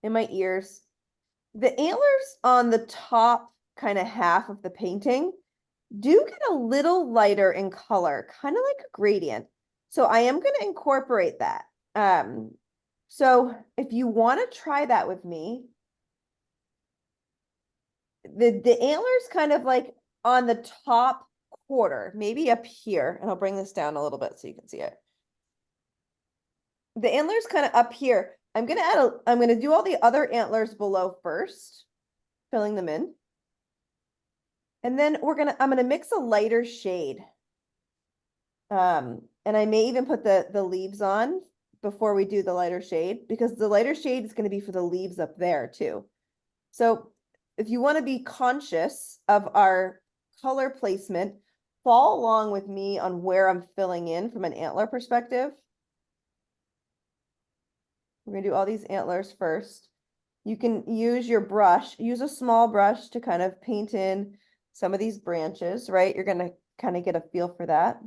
And my ears. The antlers on the top kind of half of the painting do get a little lighter in color, kind of like a gradient. So I am going to incorporate that. So if you want to try that with me, the antlers kind of like on the top quarter, maybe up here, and I'll bring this down a little bit so you can see it. The antlers kind of up here. I'm gonna do all the other antlers below first, filling them in. And then I'm gonna mix a lighter shade. And I may even put the leaves on before we do the lighter shade, because the lighter shade is gonna be for the leaves up there too. So if you want to be conscious of our color placement, follow along with me on where I'm filling in from an antler perspective. We're going to do all these antlers first. You can use your brush, use a small brush to kind of paint in some of these branches, right? You're going to kind of get a feel for that.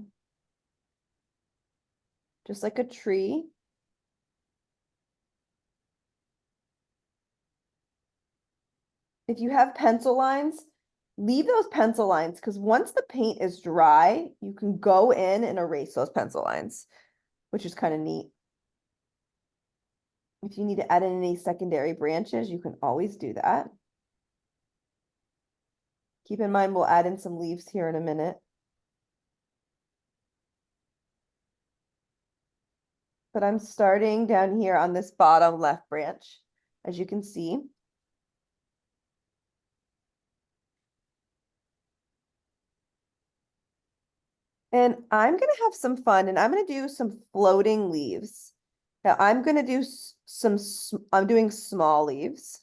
Just like a tree. If you have pencil lines, leave those pencil lines, because once the paint is dry, you can go in and erase those pencil lines, which is kind of neat. If you need to add in any secondary branches, you can always do that. Keep in mind, we'll add in some leaves here in a minute. But I'm starting down here on this bottom left branch, as you can see. And I'm going to have some fun, and I'm going to do some floating leaves. Now I'm going to do I'm doing small leaves.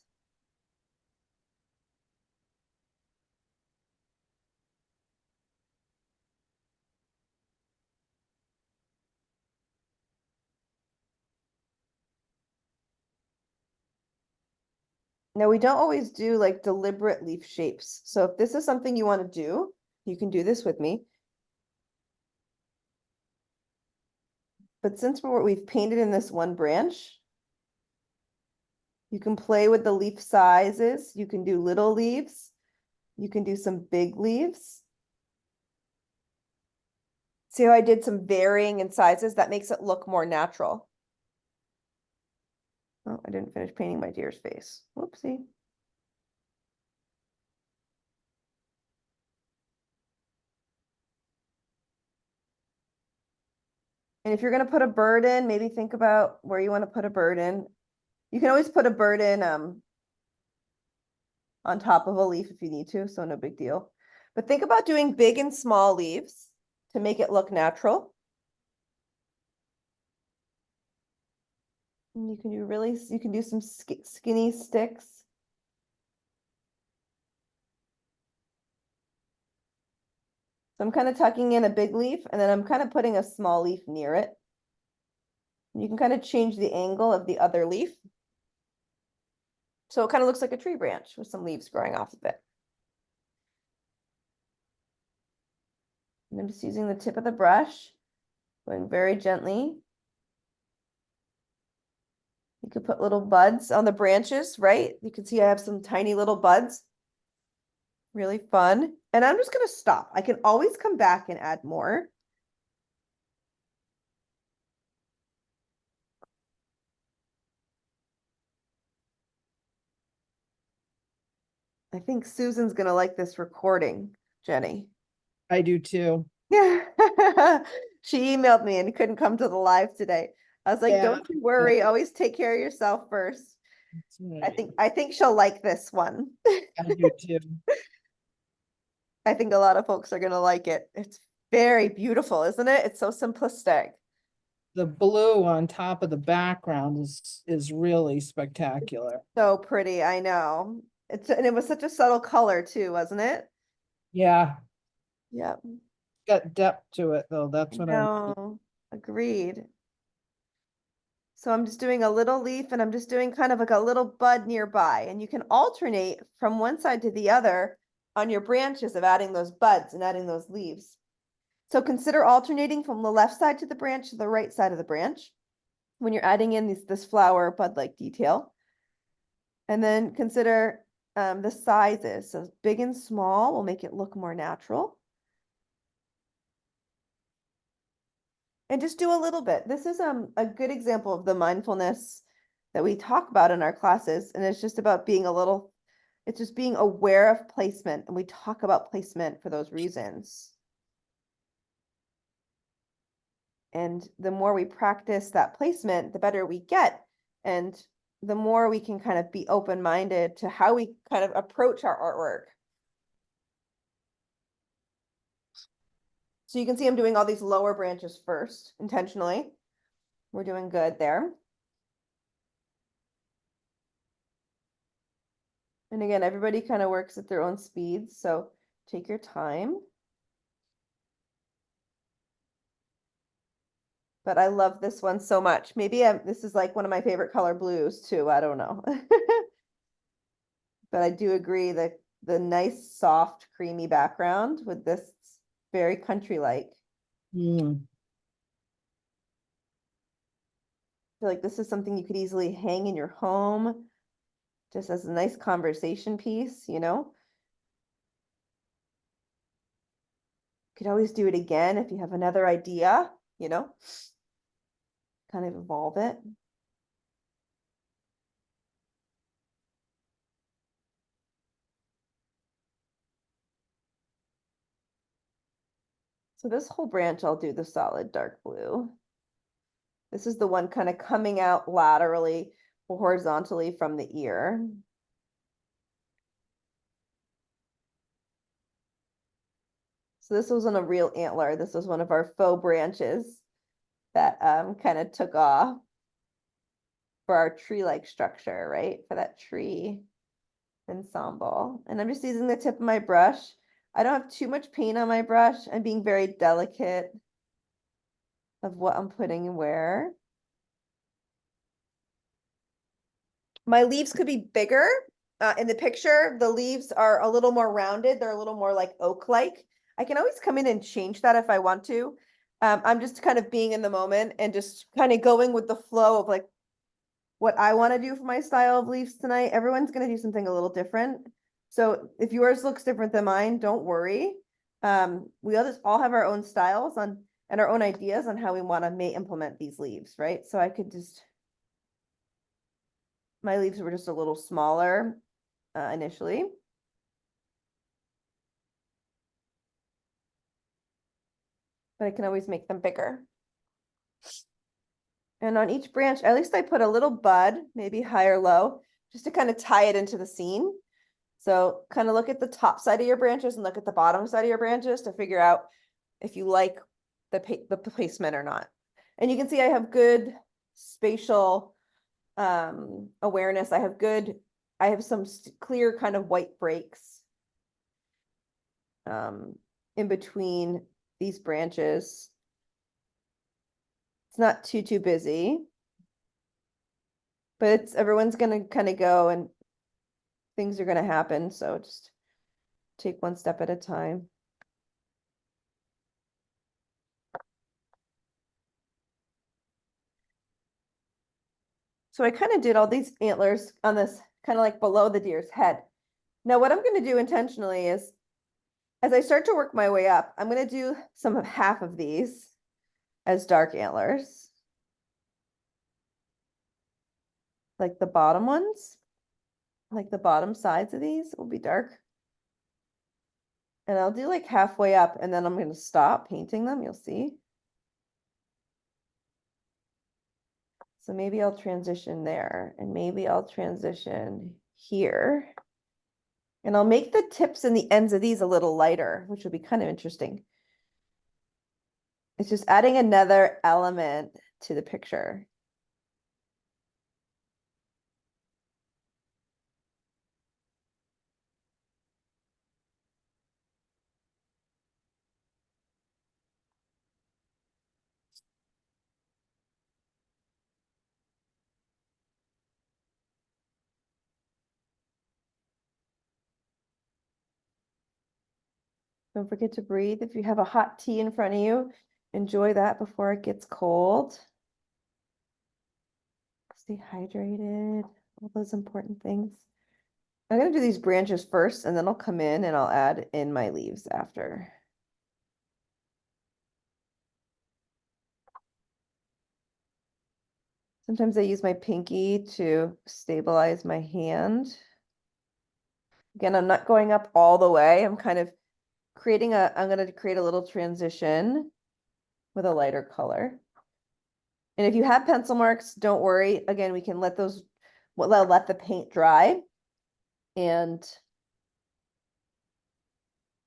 Now we don't always do like deliberate leaf shapes. So if this is something you want to do, you can do this with me. But since we've painted in this one branch, you can play with the leaf sizes. You can do little leaves. You can do some big leaves. See how I did some varying in sizes? That makes it look more natural. Oh, I didn't finish painting my deer's face. Whoopsie. And if you're going to put a bird in, maybe think about where you want to put a bird in. You can always put a bird in on top of a leaf if you need to, so no big deal. But think about doing big and small leaves to make it look natural. And you can do some skinny sticks. So I'm kind of tucking in a big leaf, and then I'm kind of putting a small leaf near it. You can kind of change the angle of the other leaf. So it kind of looks like a tree branch with some leaves growing off of it. And I'm just using the tip of the brush, going very gently. You could put little buds on the branches, right? You can see I have some tiny little buds. Really fun. And I'm just going to stop. I can always come back and add more. I think Susan's going to like this recording, Jenny. I do too. Yeah. She emailed me and couldn't come to the live today. I was like, Yeah. don't you worry, always take care of yourself first. That's right. I think she'll like this one. I do too. I think a lot of folks are gonna like it. It's very beautiful, isn't it? It's so simplistic. The blue on top of the background is really spectacular. So pretty, I know. And it was such a subtle color too, wasn't it? Yeah, Yeah. got depth to it though. That's what I No, agreed. So I'm just doing a little leaf, and I'm just doing kind of like a little bud nearby, and you can alternate from one side to the other on your branches of adding those buds and adding those leaves. So consider alternating from the left side to the branch to the right side of the branch when you're adding in this flower bud-like detail. And then consider the sizes. So big and small will make it look more natural. And just do a little bit. This is a good example of the mindfulness that we talk about in our classes. And it's just about being it's just being aware of placement. And we talk about placement for those reasons. And the more we practice that placement, the better we get. And the more we can kind of be open-minded to how we kind of approach our artwork. So you can see I'm doing all these lower branches first, intentionally. We're doing good there. And again, everybody kind of works at their own speeds, so take your time. But I love this one so much. Maybe this is like one of my favorite color blues too. I don't know. But I do agree that the nice, soft, creamy background with this very country-like. Mm. I feel like this is something you could easily hang in your home, just as a nice conversation piece, you know? Could always do it again if you have another idea, you know? Kind of evolve it. So this whole branch, I'll do the solid dark blue. This is the one kind of coming out laterally or horizontally from the ear. So this wasn't a real antler. This was one of our faux branches that kind of took off for our tree-like structure, right? For that tree ensemble. And I'm just using the tip of my brush. I don't have too much paint on my brush. I'm being very delicate of what I'm putting where. My leaves could be bigger. In the picture, the leaves are a little more rounded. They're a little more like oak-like. I can always come in and change that if I want to. I'm just kind of being in the moment and just kind of going with the flow of like what I want to do for my style of leaves tonight. Everyone's going to do something a little different. So if yours looks different than mine, don't worry. We all have our own styles and our own ideas on how we want to implement these leaves, right? So I could just, my leaves were just a little smaller initially. But I can always make them bigger. And on each branch, at least I put a little bud, maybe high or low, just to kind of tie it into the scene. So kind of look at the top side of your branches and look at the bottom side of your branches to figure out if you like the placement or not. And you can see I have good spatial awareness. I have some clear kind of white breaks in between these branches. It's not too busy, but everyone's gonna kind of go and things are gonna happen. So just take one step at a time. So I kind of did all these antlers on this kind of like below the deer's head. Now what I'm going to do intentionally is as I start to work my way up, I'm going to do some of half of these as dark antlers. Like the bottom ones, like the bottom sides of these will be dark. And I'll do like halfway up and then I'm going to stop painting them. You'll see. So maybe I'll transition there and maybe I'll transition here. And I'll make the tips and the ends of these a little lighter, which will be kind of interesting. It's just adding another element to the picture. Don't forget to breathe. If you have a hot tea in front of you, enjoy that before it gets cold. Stay hydrated, all those important things. I'm gonna do these branches first, and then I'll come in and I'll add in my leaves after. Sometimes I use my pinky to stabilize my hand. Again, I'm not going up all the way. I'm kind of I'm gonna create a little transition with a lighter color. And if you have pencil marks, don't worry. Again, we can let those, let the paint dry. And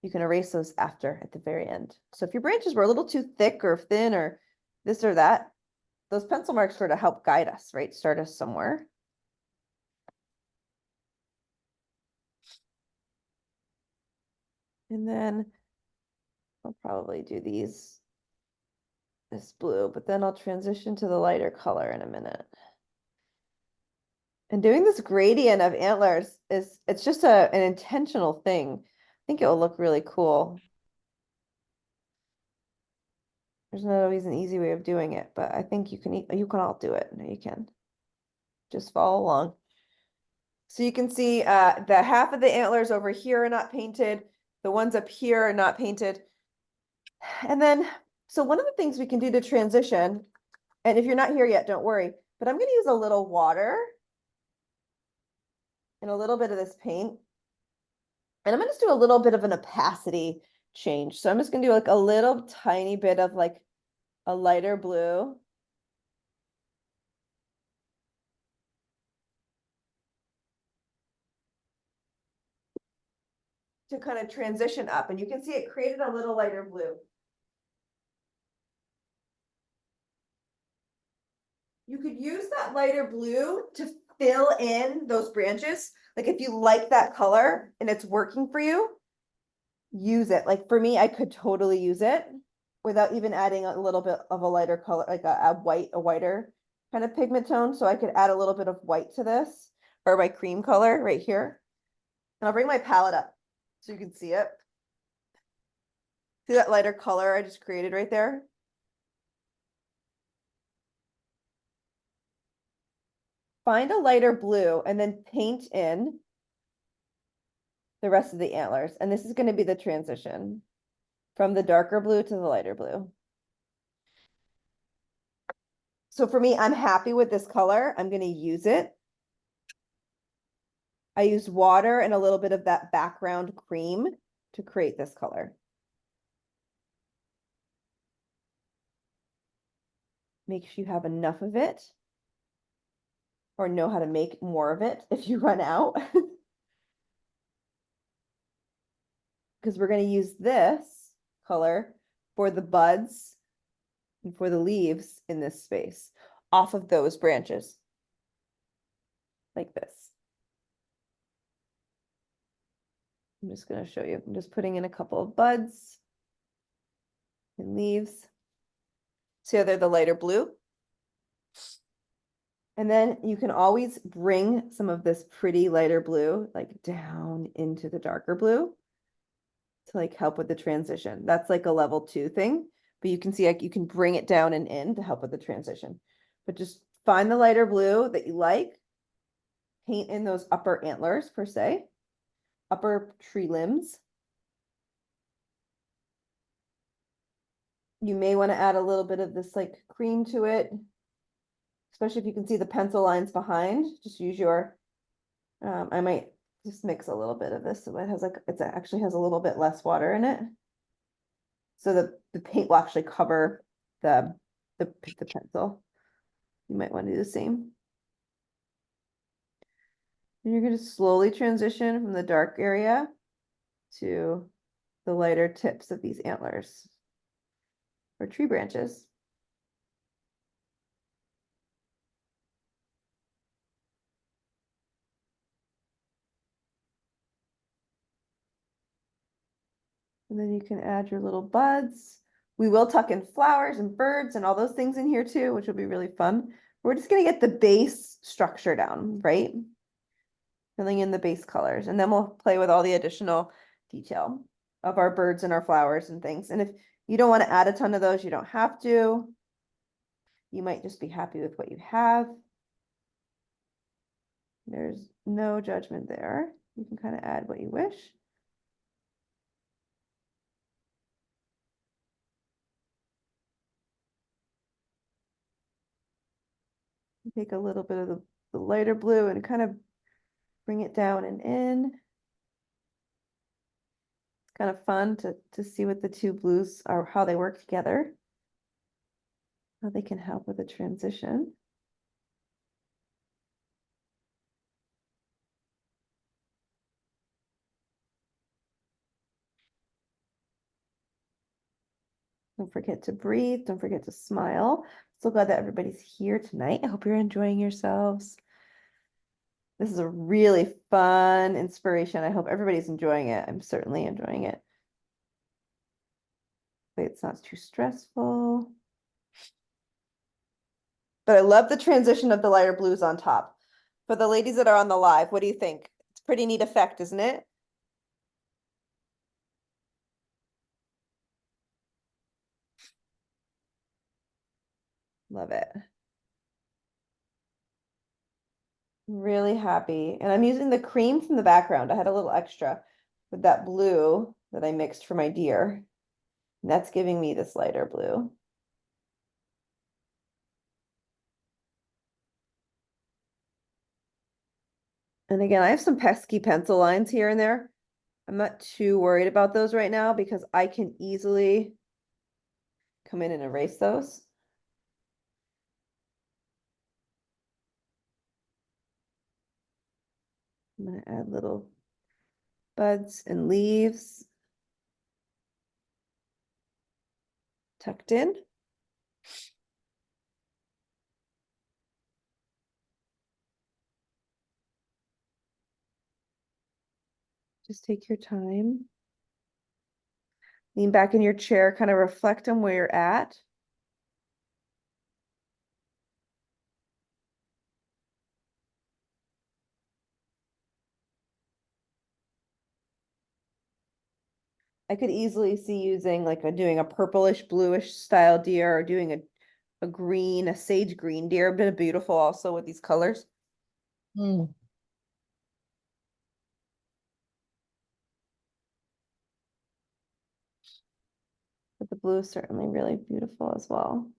you can erase those after at the very end. So if your branches were a little too thick or thin or this or that, those pencil marks sort of help guide us, right? Start us somewhere. And then I'll probably do this blue, but then I'll transition to the lighter color in a minute. And doing this gradient of antlers it's just an intentional thing. I think it will look really cool. There's not always an easy way of doing it, but I think you can all do it. No, you can. Just follow along. So you can see the half of the antlers over here are not painted. The ones up here are not painted. And then, so one of the things we can do to transition, and if you're not here yet, don't worry, but I'm going to use a little water and a little bit of this paint. And I'm going to do a little bit of an opacity change. So I'm just going to do like a little tiny bit of like a lighter blue. To kind of transition up, and you can see it created a little lighter blue. You could use that lighter blue to fill in those branches. Like if you like that color and it's working for you, use it. Like for me, I could totally use it without even adding a little bit of a lighter color, like a whiter kind of pigment tone. So I could add a little bit of white to this, or my cream color right here. And I'll bring my palette up so you can see it. See that lighter color I just created right there? Find a lighter blue and then paint in the rest of the antlers. And this is going to be the transition from the darker blue to the lighter blue. So for me, I'm happy with this color. I'm going to use it. I used water and a little bit of that background cream to create this color. Make sure you have enough of it, or know how to make more of it if you run out. Because we're going to use this color for the buds and for the leaves in this space off of those branches. Like this. I'm just going to show you. I'm just putting in a couple of buds and leaves. See how they're the lighter blue? And then you can always bring some of this pretty lighter blue like down into the darker blue to like help with the transition. That's like a level 2 thing, but you can see like you can bring it down and in to help with the transition. But just find the lighter blue that you like, paint in those upper antlers per se, upper tree limbs. You may want to add a little bit of this like cream to it, especially if you can see the pencil lines behind. Just use your, I might just mix a little bit of this so it has like, it actually has a little bit less water in it. So the paint will actually cover the pencil. You might want to do the same. And you're going to slowly transition from the dark area to the lighter tips of these antlers or tree branches. And then you can add your little buds. We will tuck in flowers and birds and all those things in here too, which will be really fun. We're just going to get the base structure down, right? Filling in the base colors, and then we'll play with all the additional detail. of our birds and our flowers and things. And if you don't want to add a ton of those, you don't have to. You might just be happy with what you have. There's no judgment there. You can kind of add what you wish. Take a little bit of the lighter blue and kind of bring it down and in. It's kind of fun to see what the two blues are, how they work together, how they can help with the transition. Don't forget to breathe. Don't forget to smile. So glad that everybody's here tonight. I hope you're enjoying yourselves. This is a really fun inspiration. I hope everybody's enjoying it. I'm certainly enjoying it. It's not too stressful. But I love the transition of the lighter blues on top. For the ladies that are on the live, what do you think? It's a pretty neat effect, isn't it? Love it. Really happy. And I'm using the cream from the background. I had a little extra with that blue that I mixed for my deer. And that's giving me this lighter blue. And again, I have some pesky pencil lines here and there. I'm not too worried about those right now because I can easily come in and erase those. I'm going to add little buds and leaves tucked in. Just take your time. Lean back in your chair, kind of reflect on where you're at. I could easily see using doing a purplish bluish style deer or doing a green, a sage green deer. Been beautiful also with these colors. Hmm. But the blue is certainly really beautiful as well.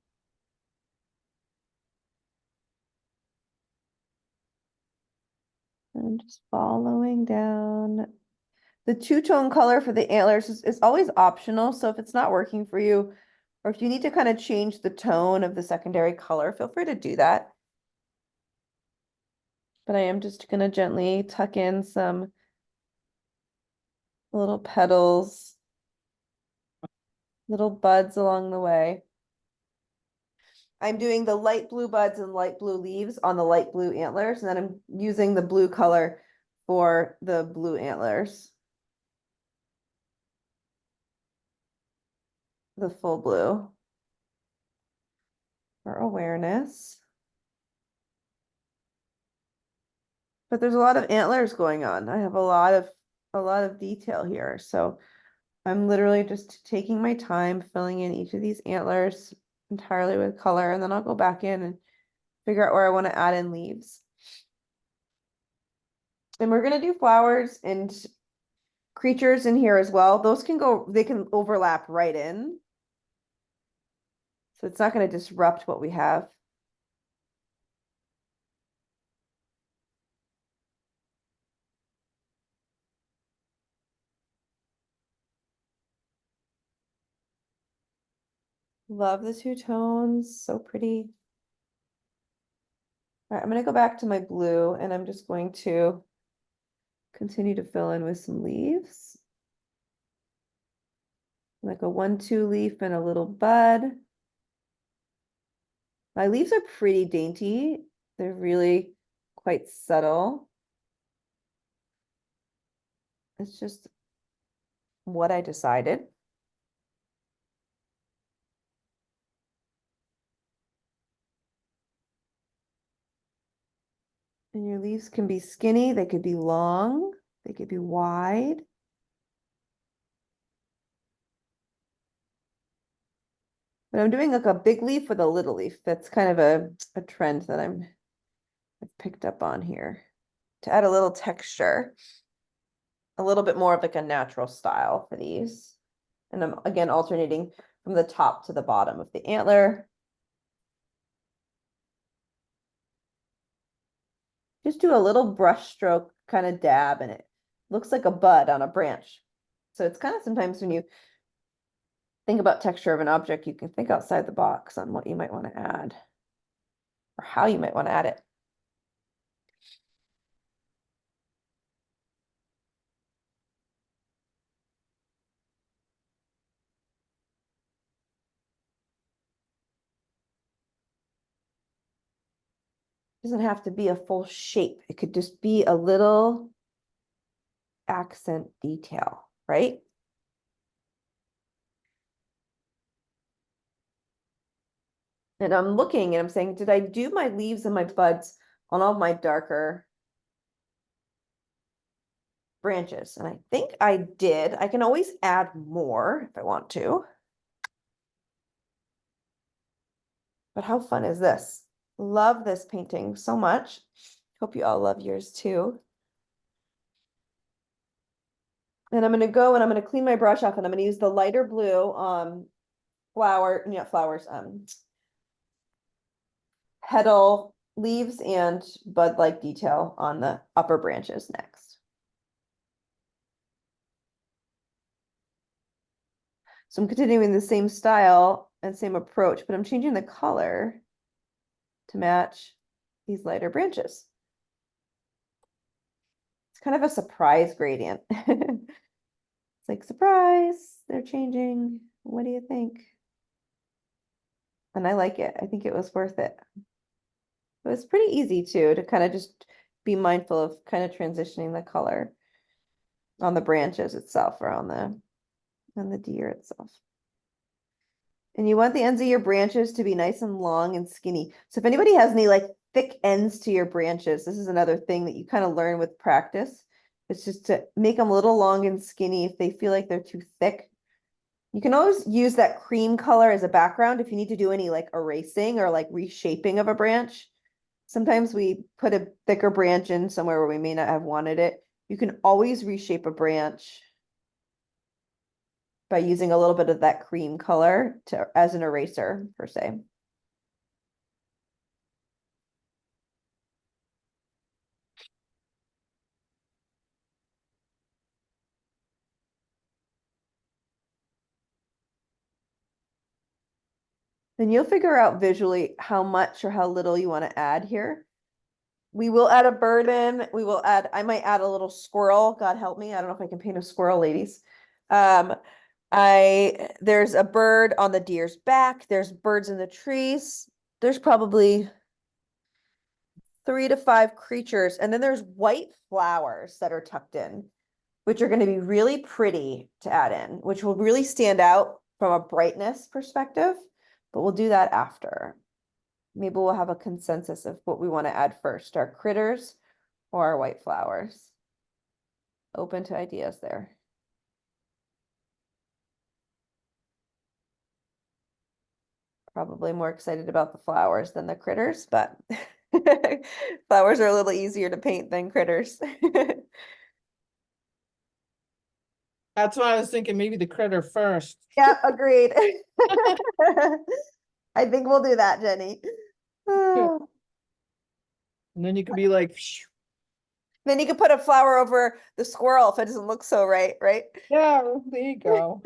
And just following down. The two-tone color for the antlers is always optional. So if it's not working for you, or if you need to kind of change the tone of the secondary color, feel free to do that. But I am just going to gently tuck in some little petals, little buds along the way. I'm doing the light blue buds and light blue leaves on the light blue antlers, and then I'm using the blue color for the blue antlers. The full blue for awareness. But there's a lot of antlers going on. I have a lot of detail here. So I'm literally just taking my time filling in each of these antlers entirely with color, and then I'll go back in and figure out where I want to add in leaves. And we're gonna do flowers and creatures in here as well. Those they can overlap right in. So it's not going to disrupt what we have. Love the two tones, so pretty. All right, I'm going to go back to my blue and I'm just going to continue to fill in with some leaves. Like a 1-2 leaf and a little bud. My leaves are pretty dainty. They're really quite subtle. It's just what I decided. And your leaves can be skinny, they could be long, they could be wide. But I'm doing like a big leaf with a little leaf. That's kind of a trend that I've picked up on here to add a little texture, a little bit more of like a natural style for these. And I'm again alternating from the top to the bottom of the antler. Just do a little brush stroke kind of dab and it looks like a bud on a branch. So it's kind of sometimes when you think about texture of an object, you can think outside the box on what you might want to add or how you might want to add it. Doesn't have to be a full shape. It could just be a little accent detail, right? And I'm looking and I'm saying, did I do my leaves and my buds on all my darker branches? And I think I did. I can always add more if I want to. But how fun is this? Love this painting so much. Hope you all love yours too. And I'm gonna go and I'm gonna clean my brush off and I'm gonna use the lighter blue petal leaves and bud-like detail on the upper branches next. So I'm continuing the same style and same approach, but I'm changing the color to match these lighter branches. It's kind of a surprise gradient. It's like, surprise, they're changing. What do you think? And I like it. I think it was worth it. It was pretty easy too, to kind of just be mindful of kind of transitioning the color on the branches itself or on the deer itself. And you want the ends of your branches to be nice and long and skinny. So if anybody has any like thick ends to your branches, this is another thing that you kind of learn with practice. It's just to make them a little long and skinny if they feel like they're too thick. You can always use that cream color as a background if you need to do any like erasing or like reshaping of a branch. Sometimes we put a thicker branch in somewhere where we may not have wanted it. You can always reshape a branch by using a little bit of that cream color as an eraser per se. Then you'll figure out visually how much or how little you want to add here. We will add a bird in. I might add a little squirrel. God help me. I don't know if I can paint a squirrel, ladies. There's a bird on the deer's back. There's birds in the trees. There's probably 3 to 5 creatures. And then there's white flowers that are tucked in, which are going to be really pretty to add in, which will really stand out from a brightness perspective, but we'll do that after. Maybe we'll have a consensus of what we want to add first, our critters or our white flowers. Open to ideas there. Probably more excited about the flowers than the critters, but flowers are a little easier to paint than critters. That's why I was thinking maybe the critter first. Yeah, agreed. I think we'll do that, Jenny. And then you could be like, Then you could put a flower over the squirrel if it doesn't look so right? yeah, there you go.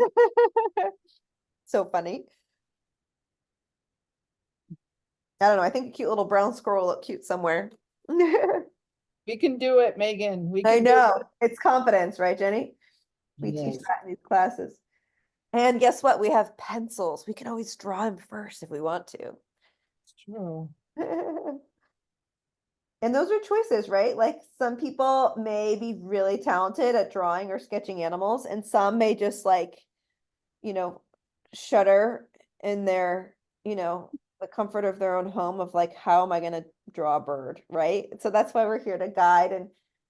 So funny. I don't know. I think a cute little brown squirrel will look cute somewhere. We can do it, Megan. We I can do know. it. It's confidence, right, Jenny? We teach Yes. that in these classes. And guess what? We have pencils. We can always draw them first if we want to. It's true. And those are choices, right? Like some people may be really talented at drawing or sketching animals, and some may just like, shudder in their, the comfort of their own home of like, how am I going to draw a bird, right? So that's why we're here to guide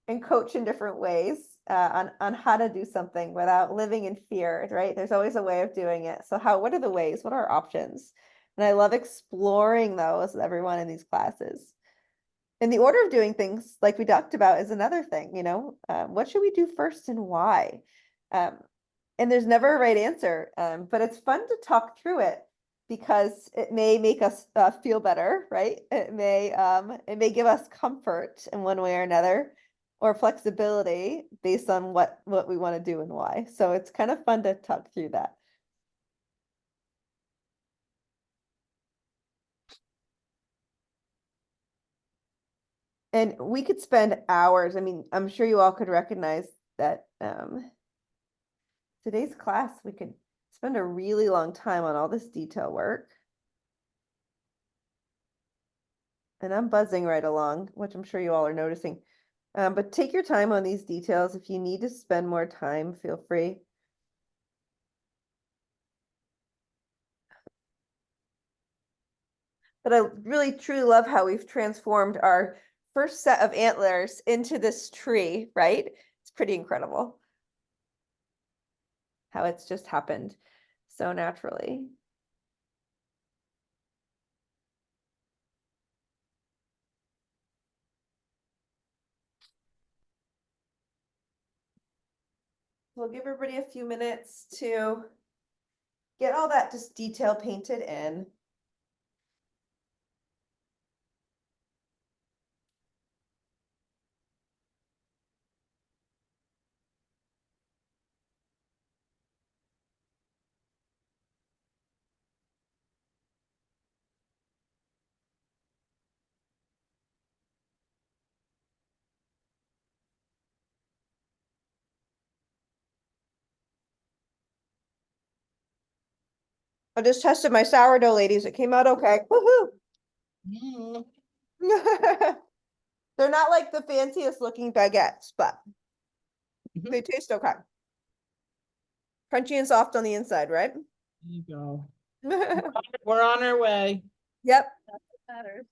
and coach in different ways. on how to do something without living in fear, right? There's always a way of doing it. So what are the ways? What are our options? And I love exploring those with everyone in these classes. And the order of doing things, like we talked about, is another thing, what should we do first and why? Um, and there's never a right answer, but it's fun to talk through it because it may make us feel better, right? It may give us comfort in one way or another, or flexibility based on what we want to do and why. So it's kind of fun to talk through that. And we could spend hours. I mean, I'm sure you all could recognize that today's class, we could spend a really long time on all this detail work. And I'm buzzing right along, which I'm sure you all are noticing. But take your time on these details. If you need to spend more time, feel free. But I really truly love how we've transformed our first set of antlers into this tree, right? It's pretty incredible how it's just happened so naturally. We'll give everybody a few minutes to get all that just detail painted in. I just tested my sourdough, ladies. It came out okay. Woohoo! Mm, They're not like the fanciest looking baguettes, but Mhm. they taste okay. Crunchy and soft on the inside, right? There you go. We're on our way. Yep. Matters.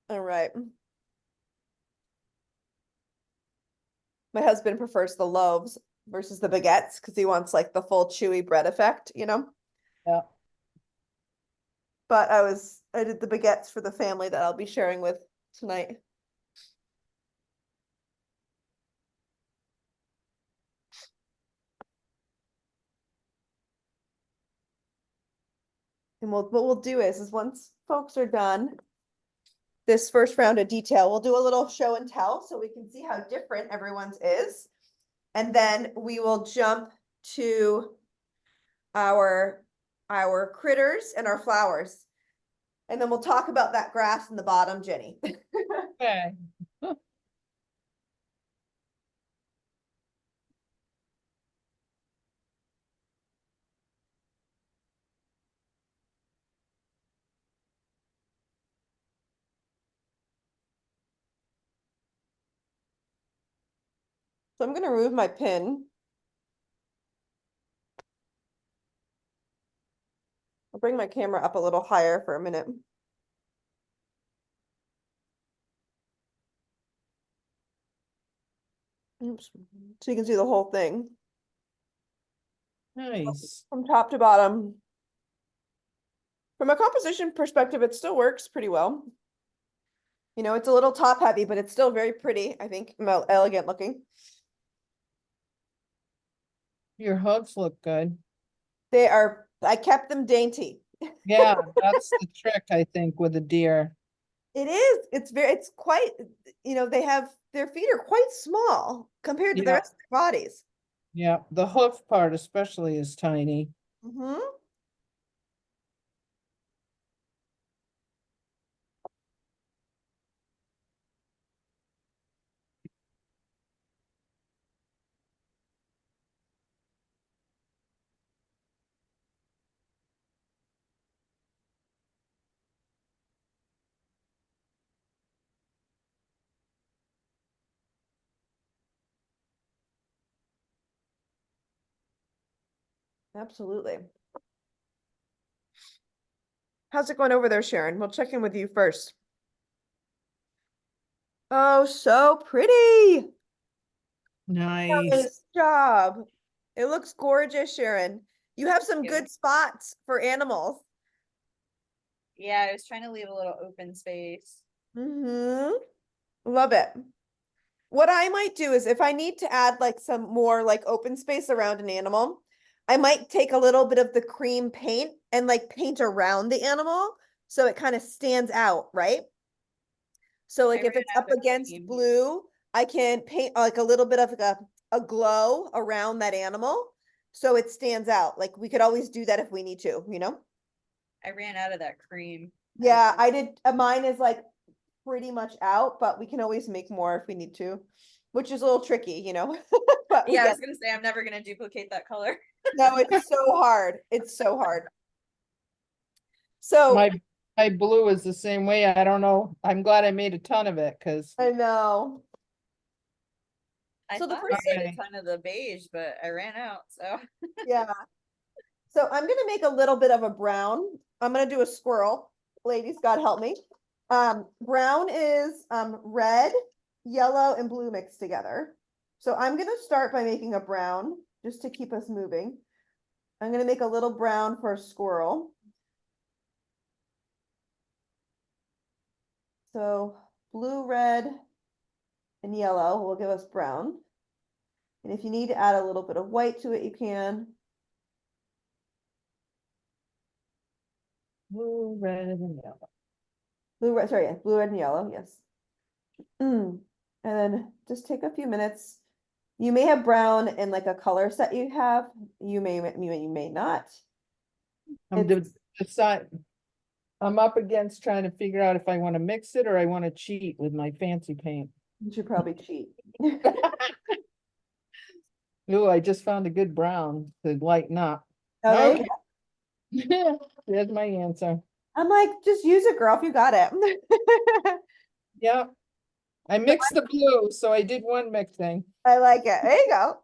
All right. My husband prefers the loaves versus the baguettes because he wants like the full chewy bread effect. Yeah. But I did the baguettes for the family that I'll be sharing with tonight. And what we'll do is once folks are done this first round of detail, we'll do a little show and tell so we can see how different everyone's is. And then we will jump to our critters and our flowers. And then we'll talk about that grass in the bottom, Jenny. Okay. So I'm gonna remove my pin. I'll bring my camera up a little higher for a minute. Oops. So you can see the whole thing Nice. from top to bottom. From a composition perspective, it still works pretty well. It's a little top heavy, but it's still very pretty, I think, elegant looking. Your hooves look good. I kept them dainty. Yeah, that's the trick, I think, with a deer. It is, it's quite, their feet are quite small compared to the Yeah. rest of their bodies. Yeah, the hoof part especially is tiny. Mm-hmm. Absolutely. How's it going over there, Sharon? We'll check in with you first. Oh, so pretty. Nice. Nice job. It looks gorgeous, Sharon. You have some you. good spots for animals. Yeah, I was trying to leave a little open space. Mm-hmm. Love it. What I might do is if I need to add like some more like open space around an animal, I might take a little bit of the cream paint and like paint around the animal so it kind of stands out, right? So like I if ran it's out up of against cream. blue, I can paint like a little bit of like a glow around that animal so it stands out. Like we could always do that if we need to, you know? I ran out of that cream. Yeah, I did. Mine is like pretty much out, but we can always make more if we need to, which is a little tricky, you know? But we Yeah, I get was gonna say I'm never gonna duplicate that color. no, it's so hard. It's so hard. So My blue is the same way. I don't know. I'm glad I made a ton of it because I know. I So the thought first I thing, made a ton of the beige, but I ran out. So yeah. So I'm gonna make a little bit of a brown. I'm gonna do a squirrel. Ladies, God help me. Brown is red, yellow, and blue mixed together. So I'm gonna start by making a brown just to keep us moving. I'm gonna make a little brown for a squirrel. So blue, red, and yellow will give us brown. And if you need to add a little bit of white to it, you can. blue, red, and yellow. Blue, red, sorry, yeah, blue, red, and yellow, yes. And then just take a few minutes. You may have brown in like a color set you have. You may not. I'm It's decide. I'm up against trying to figure out if I want to mix it or I want to cheat with my fancy paint. you should probably cheat. Ooh, I just found a good brown to lighten up. Oh, there you Okay. go. There's my answer. I'm like, just use it, girl, if you got it. Yeah. I mixed the blue, so I did one mixing. I like it. There you go.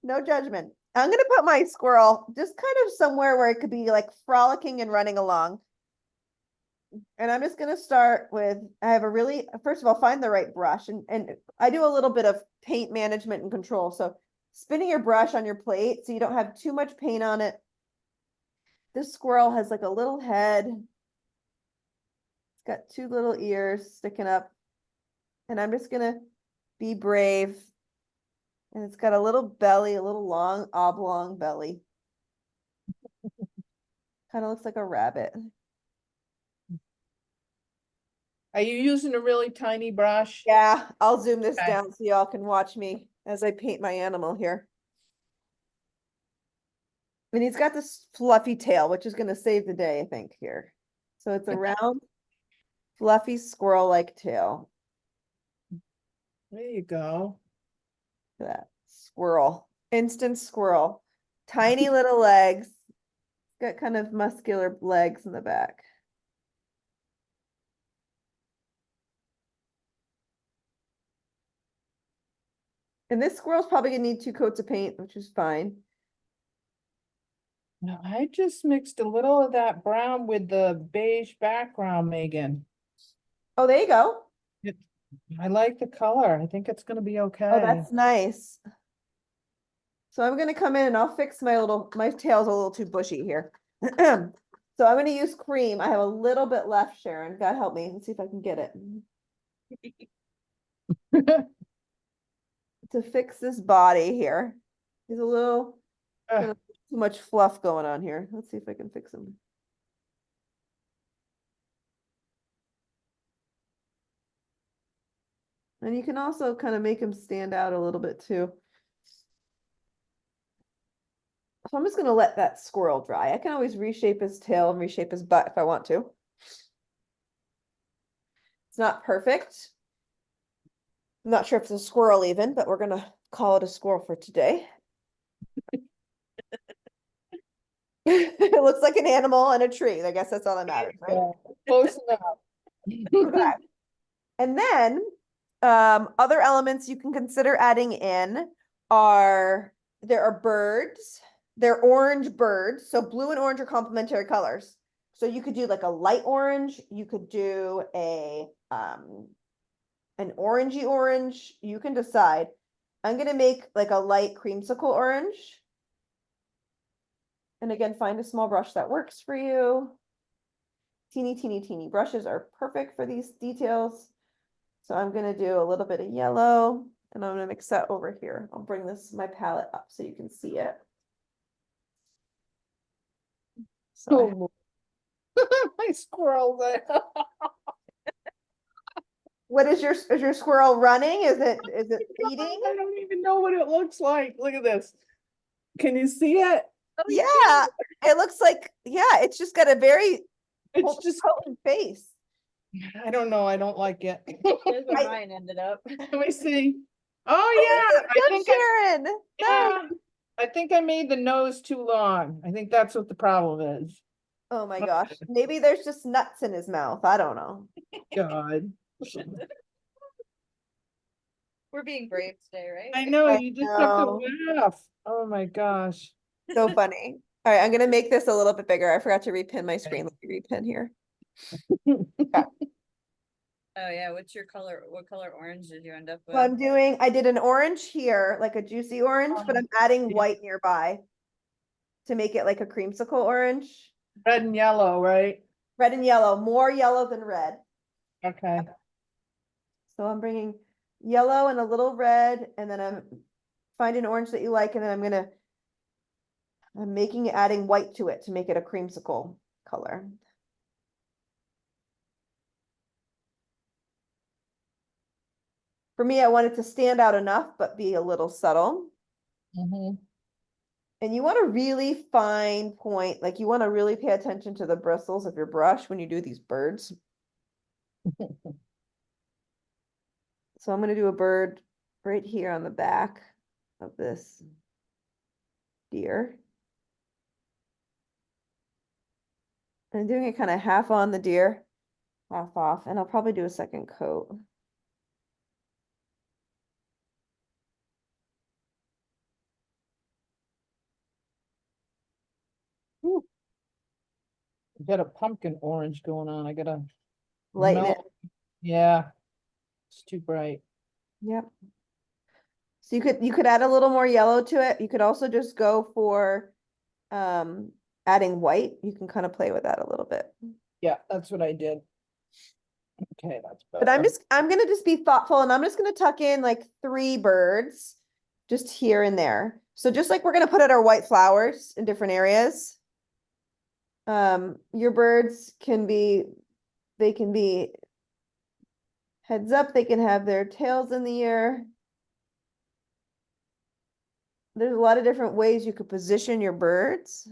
No judgment. I'm gonna put my squirrel just kind of somewhere where it could be like frolicking and running along. And I'm just gonna start with, I have a really, first of all, find the right brush and I do a little bit of paint management and control. So spinning your brush on your plate so you don't have too much paint on it. This squirrel has like a little head. It's got two little ears sticking up. And I'm just gonna be brave. And it's got a little belly, a little long oblong belly. Kind of looks like a rabbit. Are you using a really tiny brush? Yeah, I'll zoom this Okay. down so y'all can watch me as I paint my animal here. And he's got this fluffy tail, which is going to save the day, I think, here. So it's a round, fluffy squirrel-like tail. There you go. Look at that squirrel, instant squirrel, tiny little legs. Got kind of muscular legs in the back. And this squirrel's probably gonna need 2 coats of paint, which is fine. Now, I just mixed a little of that brown with the beige background, Megan. Oh, there you go. I like the color. I think it's gonna be Oh, okay. that's nice. So I'm gonna come in and I'll fix my tail's a little too bushy here. So I'm gonna use cream. I have a little bit left, Sharon. God help me. Let's see if I can get it. To fix this body here. He's a little got too much fluff going on here. Let's see if I can fix him. And you can also kind of make him stand out a little bit too. So I'm just gonna let that squirrel dry. I can always reshape his tail and reshape his butt if I want to. It's not perfect. I'm not sure if it's a squirrel even, but we're gonna call it a squirrel for today. It looks like an animal and a tree. I guess that's all that matters, right? Yeah, close enough. Okay. And then other elements you can consider adding in are there are birds. They're orange birds. So blue and orange are complementary colors. So you could do like a light orange. You could do a an orangey orange, you can decide. I'm gonna make like a light creamsicle orange. And again, find a small brush that works for you. Teeny, teeny, teeny brushes are perfect for these details. So I'm gonna do a little bit of yellow and I'm gonna mix that over here. I'll bring my palette up so you can see it. So I have- Oh, my squirrel there. what is your squirrel running? Is it eating? I don't even know what it looks like. Look at this. Can you see it? Oh, you Yeah, it looks like, yeah, it's just got a very It's just, potent face. I don't know. I don't like it. Here's where I- mine ended up. Let me see. Oh, yeah. I Good, think Sharon. Nice. yeah, I think I made the nose too long. I think that's what the problem is. Oh my gosh, maybe there's just nuts in his mouth. I don't know. God. We're being brave today, right? I know, I you just have to know. laugh. Oh my gosh. So funny. All right, I'm gonna make this a little bit bigger. I forgot to repin my screen. Let me repin here. Oh yeah, what's your color? What color orange did you end up So with? I did an orange here, like a juicy orange, but I'm adding Yeah. white nearby to make it like a creamsicle orange. Red and yellow, right? Red and yellow, more yellow than red. Okay. So I'm bringing yellow and a little red, and then I'm finding orange that you like, and then I'm adding white to it to make it a creamsicle color. For me, I want it to stand out enough, but be a little subtle. Mhm. And you want to really fine point, like you want to really pay attention to the bristles of your brush when you do these birds. So I'm going to do a bird right here on the back of this deer. And I'm doing it kind of half on the deer, half off, and I'll probably do a second coat. Ooh. Got a pumpkin orange going on. I gotta Lighten it. melt. Yeah. It's too bright. Yep. So you could add a little more yellow to it. You could also just go for adding white. You can kind of play with that a little bit. Yeah, that's what I did. Okay, that's But better. I'm gonna just be thoughtful and I'm just gonna tuck in like 3 birds just here and there. So just like we're gonna put out our white flowers in different areas. Your birds they can be heads up, they can have their tails in the air. There's a lot of different ways you could position your birds.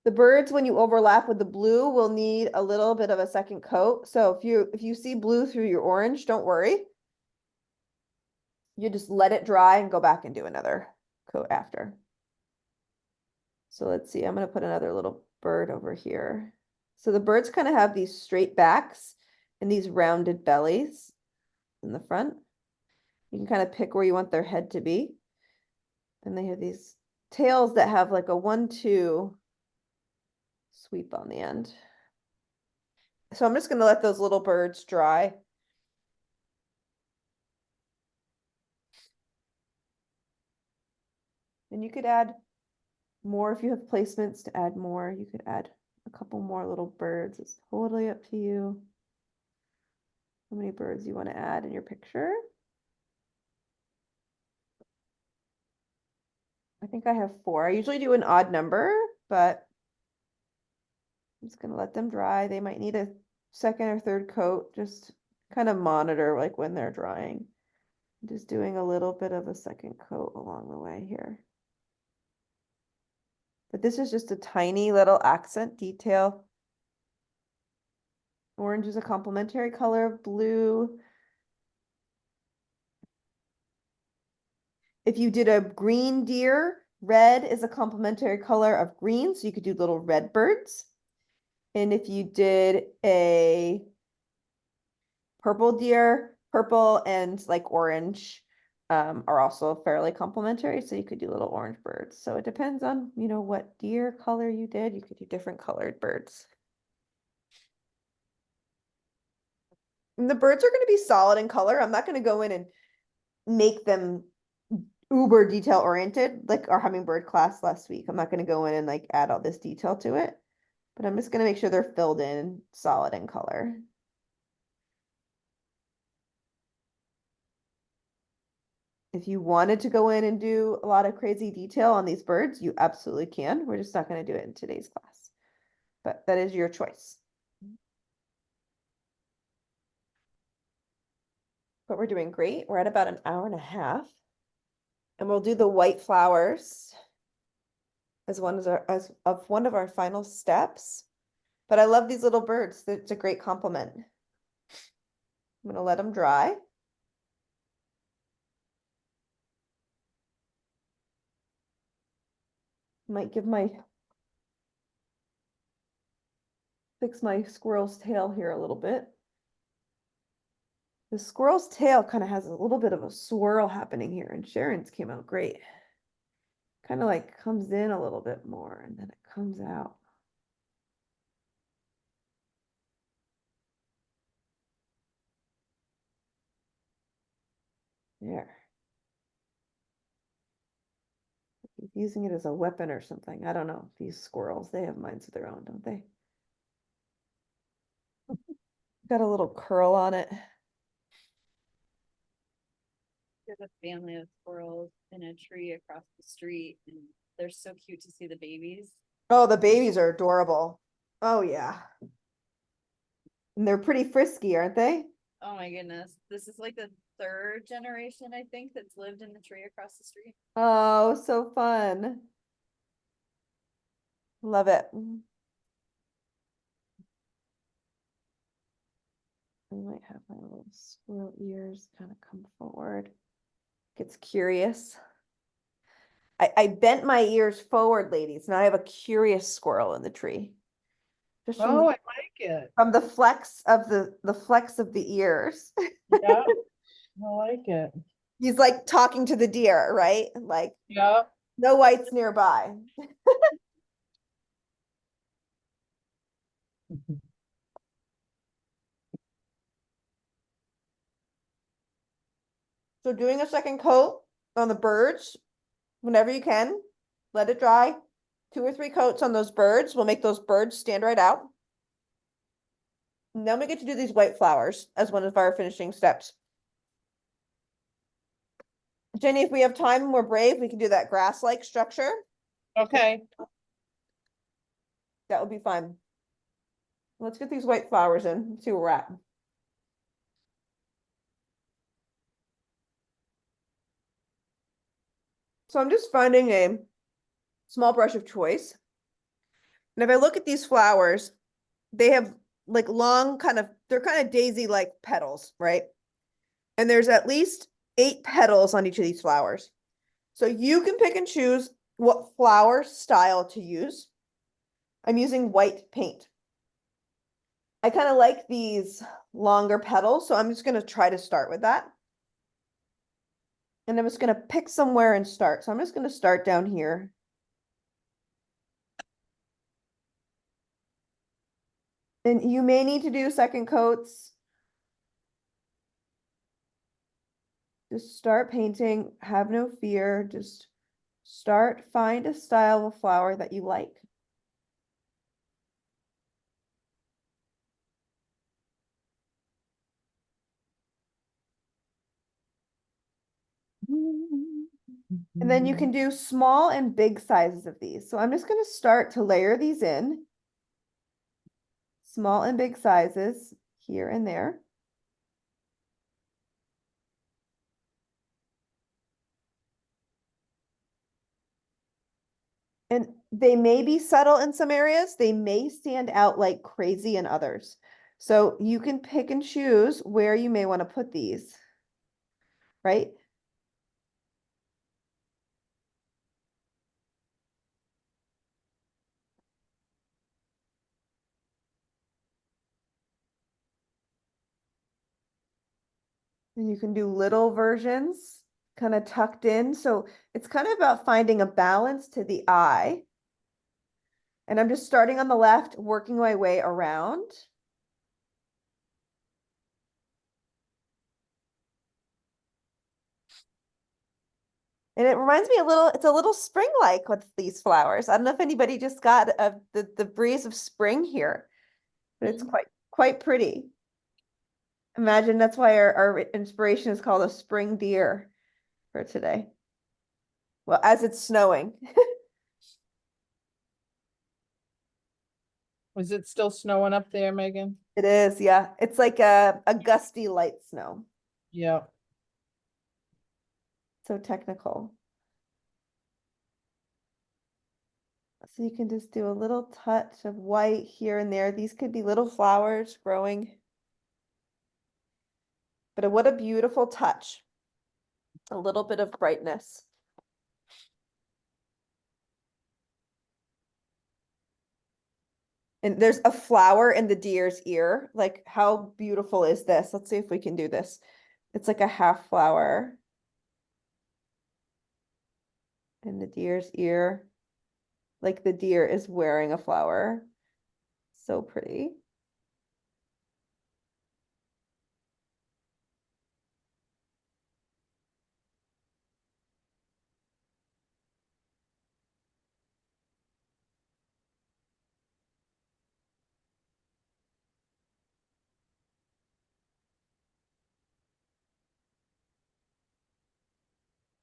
The birds, when you overlap with the blue, will need a little bit of a second coat. So if you see blue through your orange, don't worry. You just let it dry and go back and do another coat after. So let's see, I'm gonna put another little bird over here. So the birds kind of have these straight backs and these rounded bellies in the front. You can kind of pick where you want their head to be. And they have these tails that have like a 1-2 sweep on the end. So I'm just gonna let those little birds dry. And you could add more if you have placements to add more. You could add a couple more little birds. It's totally up to you. How many birds you want to add in your picture? I think I have 4. I usually do an odd number, but I'm just gonna let them dry. They might need a second or third coat. Just kind of monitor like when they're drying. Just doing a little bit of a second coat along the way here. But this is just a tiny little accent detail. Orange is a complementary color of blue. If you did a green deer, red is a complementary color of green, so you could do little red birds. And if you did a purple deer, purple and like orange are also fairly complementary. So you could do little orange birds. So it depends on, you know, what deer color you did. You could do different colored birds. And the birds are going to be solid in color. I'm not going to go in and make them uber detail oriented like our hummingbird class last week. I'm not going to go in and like add all this detail to it, but I'm just going to make sure they're filled in solid in color. If you wanted to go in and do a lot of crazy detail on these birds, you absolutely can. We're just not going to do it in today's class, but that is your choice. But we're doing great. We're at about an hour and a half. And we'll do the white flowers as one of our final steps. But I love these little birds. It's a great compliment. I'm gonna let them dry. Might fix my squirrel's tail here a little bit. The squirrel's tail kind of has a little bit of a swirl happening here, and Sharon's came out great. Kind of like comes in a little bit more and then it comes out. There. He's using it as a weapon or something. I don't know. These squirrels, they have minds of their own, don't they? Got a little curl on it. There's a family of squirrels in a tree across the street, and they're so cute to see the babies. Oh, the babies are adorable. Oh, yeah. And they're pretty frisky, aren't they? Oh my goodness. This is like the third generation, I think, that's lived in the tree across the street. Oh, so fun. Love it. I might have my little squirrel ears kind of come forward. Gets curious. I bent my ears forward, ladies. Now I have a curious squirrel in the tree. Just Oh, I like it. from the flex of the flex of the ears. Yeah, I like it. He's like talking to the deer, right? Like Yeah. no whites nearby. So doing a second coat on the birds whenever you can, let it dry. 2 or 3 coats on those birds will make those birds stand right out. And then we get to do these white flowers as one of our finishing steps. Jenny, if we have time and we're brave, we can do that grass-like structure. Okay. That would be fun. Let's get these white flowers in and see where we're at. So I'm just finding a small brush of choice. And if I look at these flowers, they have like long they're kind of daisy-like petals, right? And there's at least 8 petals on each of these flowers. So you can pick and choose what flower style to use. I'm using white paint. I kind of like these longer petals, so I'm just going to try to start with that. And I'm just going to pick somewhere and start. So I'm just going to start down here. And you may need to do second coats. Just start painting, have no fear, just start, find a style of flower that you like. And then you can do small and big sizes of these. So I'm just going to start to layer these in. Small and big sizes here and there. And they may be subtle in some areas. They may stand out like crazy in others. So you can pick and choose where you may want to put these, right? And you can do little versions, kind of tucked in. So it's kind of about finding a balance to the eye. And I'm just starting on the left, working my way around. And it reminds me a little, it's a little spring-like with these flowers. I don't know if anybody just got the breeze of spring here, but it's quite pretty. Imagine that's why our inspiration is called a spring deer for today. Well, as it's snowing. Was it still snowing up there, Megan? It is, yeah. It's like a gusty light snow. Yeah. So technical. So you can just do a little touch of white here and there. These could be little flowers growing. But what a beautiful touch. A little bit of brightness. And there's a flower in the deer's ear. Like, how beautiful is this? Let's see if we can do this. It's like a half flower in the deer's ear. Like the deer is wearing a flower. So pretty.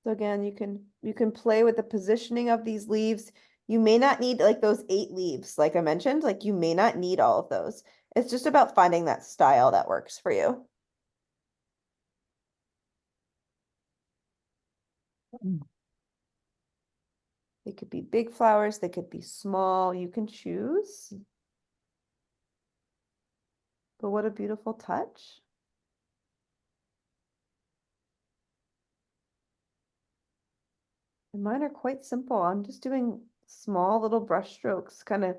So again, you can play with the positioning of these leaves. You may not need like those 8 leaves, like I mentioned, like you may not need all of those. It's just about finding that style that works for you. They could be big flowers, they could be small, you can choose. But what a beautiful touch. And mine are quite simple. I'm just doing small little brush strokes, kind of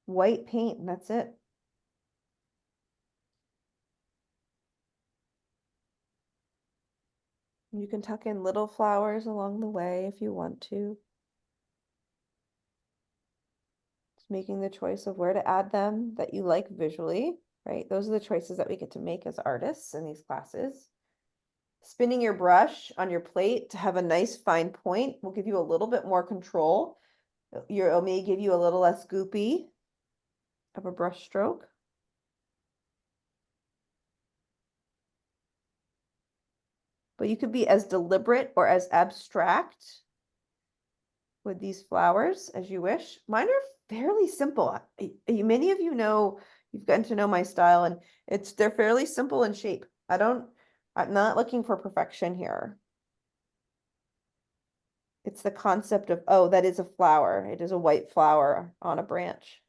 white paint, and that's it. You can tuck in little flowers along the way if you want to. Just making the choice of where to add them that you like visually, right? Those are the choices that we get to make as artists in these classes. Spinning your brush on your plate to have a nice fine point will give you a little bit more control. It may give you a little less goopy of a brush stroke. But you could be as deliberate or as abstract with these flowers as you wish. Mine are fairly simple. Many of you know, you've gotten to know my style, and they're fairly simple in shape. I'm not looking for perfection here. It's the concept of, oh, that is a flower. It is a white flower on a branch.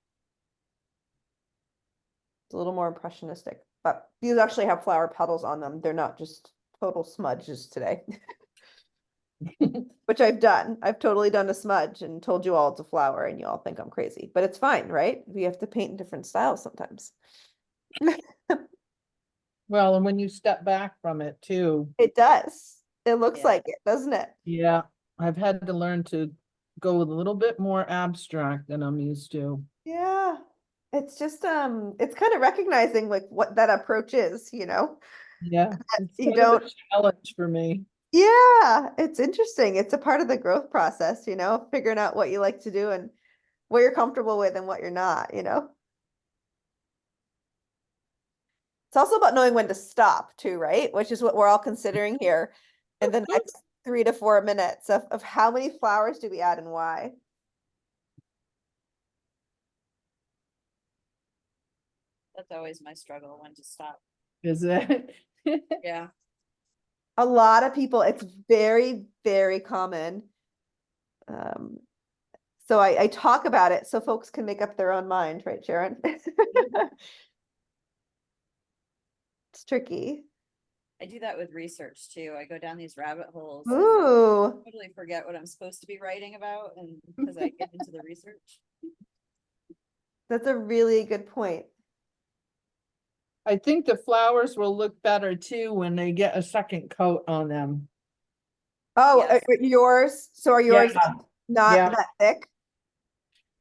It's a little more impressionistic, but these actually have flower petals on them. They're not just total smudges today. Which I've done. I've totally done a smudge and told you all it's a flower and you all think I'm crazy, but it's fine, right? We have to paint in different styles sometimes. Well, and when you step back from it too, It does. It looks Yeah. like it, doesn't it? yeah, I've had to learn to go with a little bit more abstract than I'm used to. Yeah. It's just it's kind of recognizing like what that approach is, you know? Yeah, it's You kind of a don't challenge for me. Yeah, it's interesting. It's a part of the growth process, you know, figuring out what you like to do and what you're comfortable with and what you're not, you know? It's also about knowing when to stop too, right? Which is what we're all considering here in the next 3 to 4 minutes of how many flowers do we add and why. That's always my struggle, when to stop. Is it? Yeah. A lot of people, it's very, very common. So I talk about it so folks can make up their own mind, right, Sharon? It's tricky. I do that with research too. I go down these rabbit holes. And Ooh, totally forget what I'm supposed to be writing about, and because I get into the research. that's a really good point. I think the flowers will look better too when they get a second coat on them. Oh, Yes. yours, so are yours Yeah, not yeah. that thick?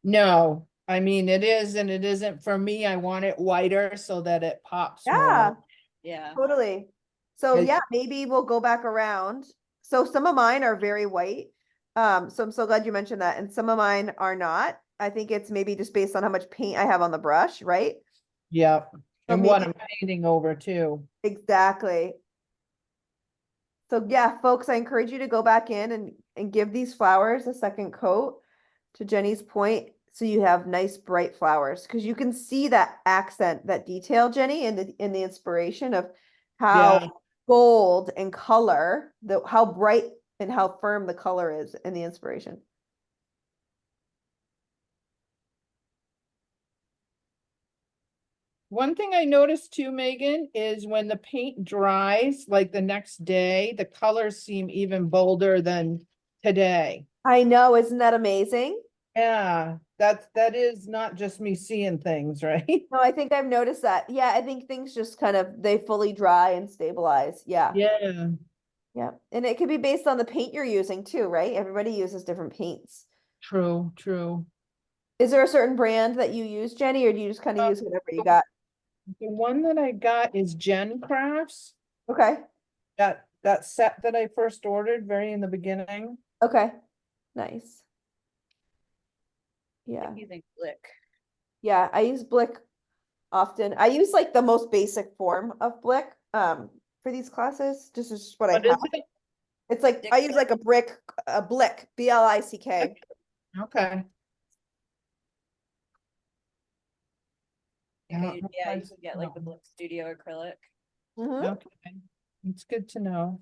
No, I mean, it is and it isn't for me. I want it whiter so that it pops Yeah, more. Yeah. totally. So It- yeah, maybe we'll go back around. So some of mine are very white. So I'm so glad you mentioned that. And some of mine are not. I think it's maybe just based on how much paint I have on the brush, right? Yeah, So and what maybe I'm painting over too. exactly. So yeah, folks, I encourage you to go back in and give these flowers a second coat, to Jenny's point, so you have nice bright flowers, because you can see that accent, that detail, Jenny, in the inspiration of how Yeah. gold and color, how bright and how firm the color is in the inspiration. One thing I noticed too, Megan, is when the paint dries, like the next day, the colors seem even bolder than today. I know, isn't that amazing? Yeah, that is not just me seeing things, right? No, I think I've noticed that. Yeah, I think things just kind of they fully dry and stabilize. Yeah. Yeah, Yeah. And it could be based on the paint you're using too, right? Everybody uses different paints. true, true. Is there a certain brand that you use, Jenny, or do you just kind of Uh, use whatever you the got? the one that I got is Gen Crafts. Okay. That set that I first ordered very in the beginning. Okay. Nice. I'm Yeah. using Blick. Yeah. I use Blick often. I use like the most basic form of Blick for these classes. This is just what I What have. is it? It's like I use like a Blick, BLICK. Okay. I think Yeah, I usually get like the Blick Studio acrylic. Hmm. okay. It's good to know.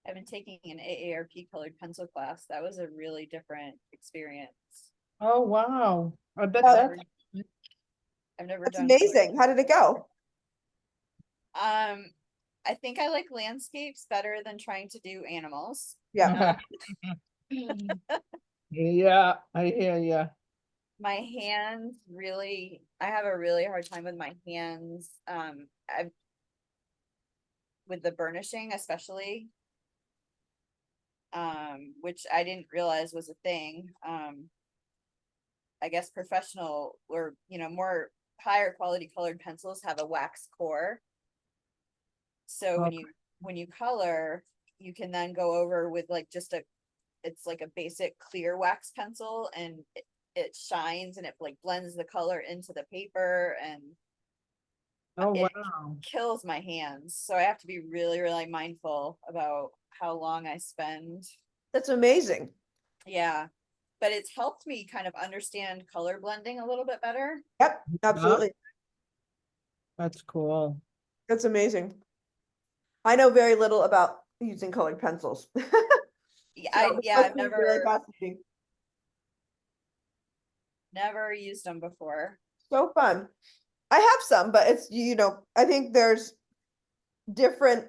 I've been taking an AARP colored pencil class. That was a really different experience. Oh, wow. I bet Oh, I've that's never, I've never that's done colored amazing. How did it go? I think I like landscapes better than trying to do animals. Yeah. Yeah, I hear you. My hands really, I have a really hard time with my hands. I've with the burnishing especially. Which I didn't realize was a thing. I guess professional or more higher quality colored pencils have a wax core. So Okay. when you color, you can then go over with like it's like a basic clear wax pencil and it shines and it like blends the color into the paper and Oh, it wow. kills my hands. So I have to be really, really mindful about how long I spend. That's amazing. Yeah. But it's helped me kind of understand color blending a little bit better. Yep, absolutely. That's cool. That's amazing. I know very little about using colored pencils. Yeah, So this I've must be really fascinating. never used them before. So fun. I have some, but it's, I think there's different,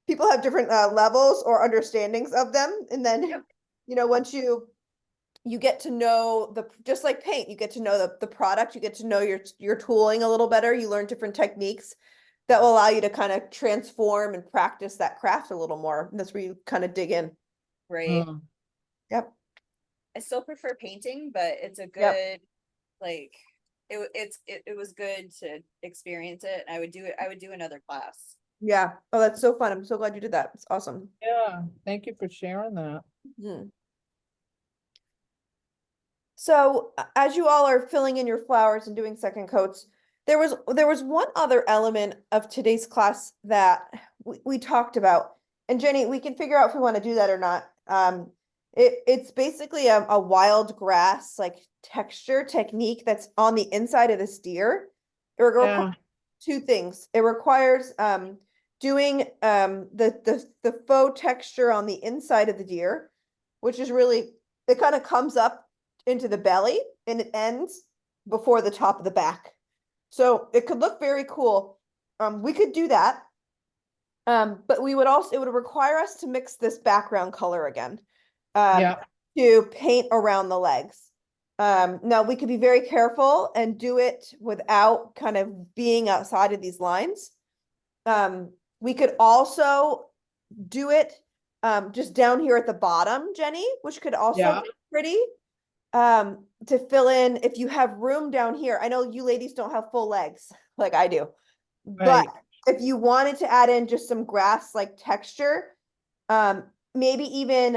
people have different levels or understandings of them. And then, Yep. Once you get to know just like paint, you get to know the product, you get to know your tooling a little better. You learn different techniques that will allow you to kind of transform and practice that craft a little more. And that's where you kind of dig in. Right. Mm. Yep. I still prefer painting, but it's a Yep. good like it was good to experience it. I would do it. I would do another class. Yeah. Oh, that's so fun. I'm so glad you did that. It's awesome. Yeah, thank you for sharing that. Mhm. So as you all are filling in your flowers and doing second coats, there was one other element of today's class that we talked about. And Jenny, we can figure out if we want to do that or not. It's basically a wild grass like texture technique that's on the inside of this deer. It requires Yeah, two things. It requires doing the faux texture on the inside of the deer, which is really, it kind of comes up into the belly and it ends before the top of the back. So it could look very cool. We could do that. But it would require us to mix this background color again. yeah, To paint around the legs. Now we could be very careful and do it without kind of being outside of these lines. We could also do it just down here at the bottom, Jenny, which could also Yeah. be pretty. To fill in if you have room down here. I know you ladies don't have full legs like I do, but Right. if you wanted to add in just some grass like texture, maybe even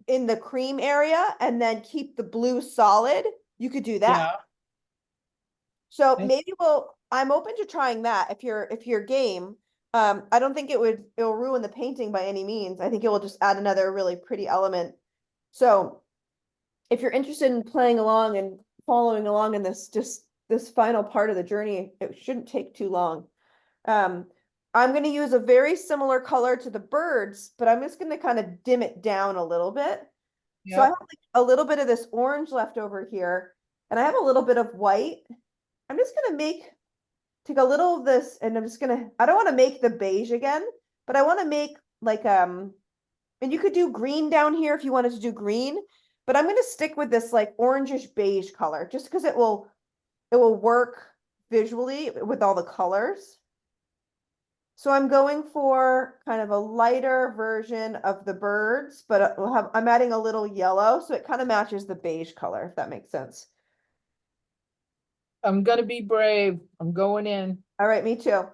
in the cream area and then keep the blue solid, you could do that. Yeah. So I- maybe I'm open to trying that if you're game. I don't think it'll ruin the painting by any means. I think it will just add another really pretty element. So if you're interested in playing along and following along in this final part of the journey, it shouldn't take too long. I'm going to use a very similar color to the birds, but I'm just going to kind of dim it down a little bit. So I Yep. have like a little bit of this orange left over here, and I have a little bit of white. I'm just going to take a little of this, and I don't want to make the beige again, but I want to make like, and you could do green down here if you wanted to do green, but I'm going to stick with this like orangish beige color just because it will work visually with all the colors. So I'm going for kind of a lighter version of the birds, but I'm adding a little yellow, so it kind of matches the beige color, if that makes sense. I'm gonna be brave. I'm going in. All right, me too.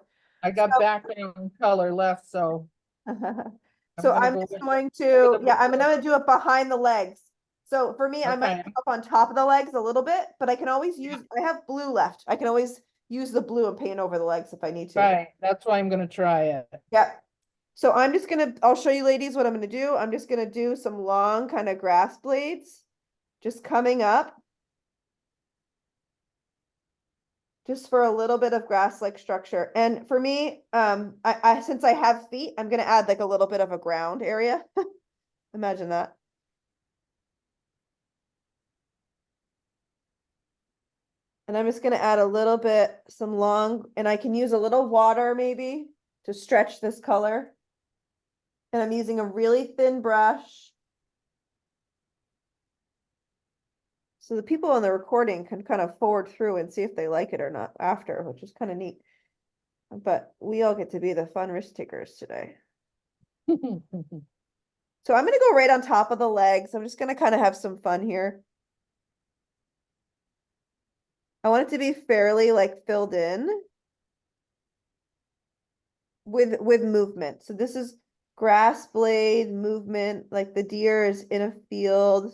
I got background color left, so I'm So gonna I'm go just with going the to, yeah, I'm blue. gonna do it behind the legs. So for me, I might Okay. come up on top of the legs a little bit, but I can always use, I have blue left. I can always use the blue and paint over the legs if I need to. Right, that's why I'm gonna try it. Yep. So I'll show you ladies what I'm gonna do. I'm just gonna do some long kind of grass blades, just coming up. Just for a little bit of grass-like structure. And for me, since I have feet, I'm gonna add like a little bit of a ground area. Imagine that. And I'm just gonna add a little bit, some long, and I can use a little water maybe to stretch this color. And I'm using a really thin brush. So the people on the recording can kind of forward through and see if they like it or not after, which is kind of neat. But we all get to be the fun risk takers today. So I'm gonna go right on top of the legs. I'm just gonna kind of have some fun here. I want it to be fairly like filled in with movement. So this is grass blade movement, like the deer is in a field,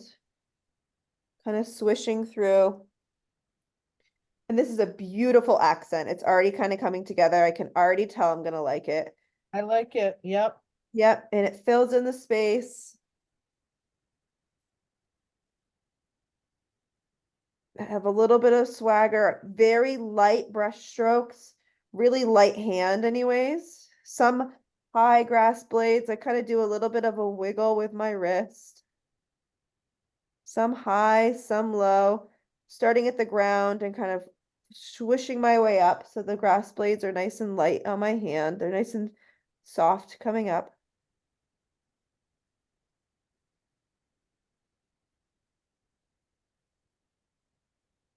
kind of swishing through. And this is a beautiful accent. It's already kind of coming together. I can already tell I'm gonna like it. I like it, yep. Yep, and it fills in the space. I have a little bit of swagger, very light brush strokes, really light hand anyways. Some high grass blades, I kind of do a little bit of a wiggle with my wrist. Some high, some low, starting at the ground and kind of swishing my way up. So the grass blades are nice and light on my hand. They're nice and soft coming up.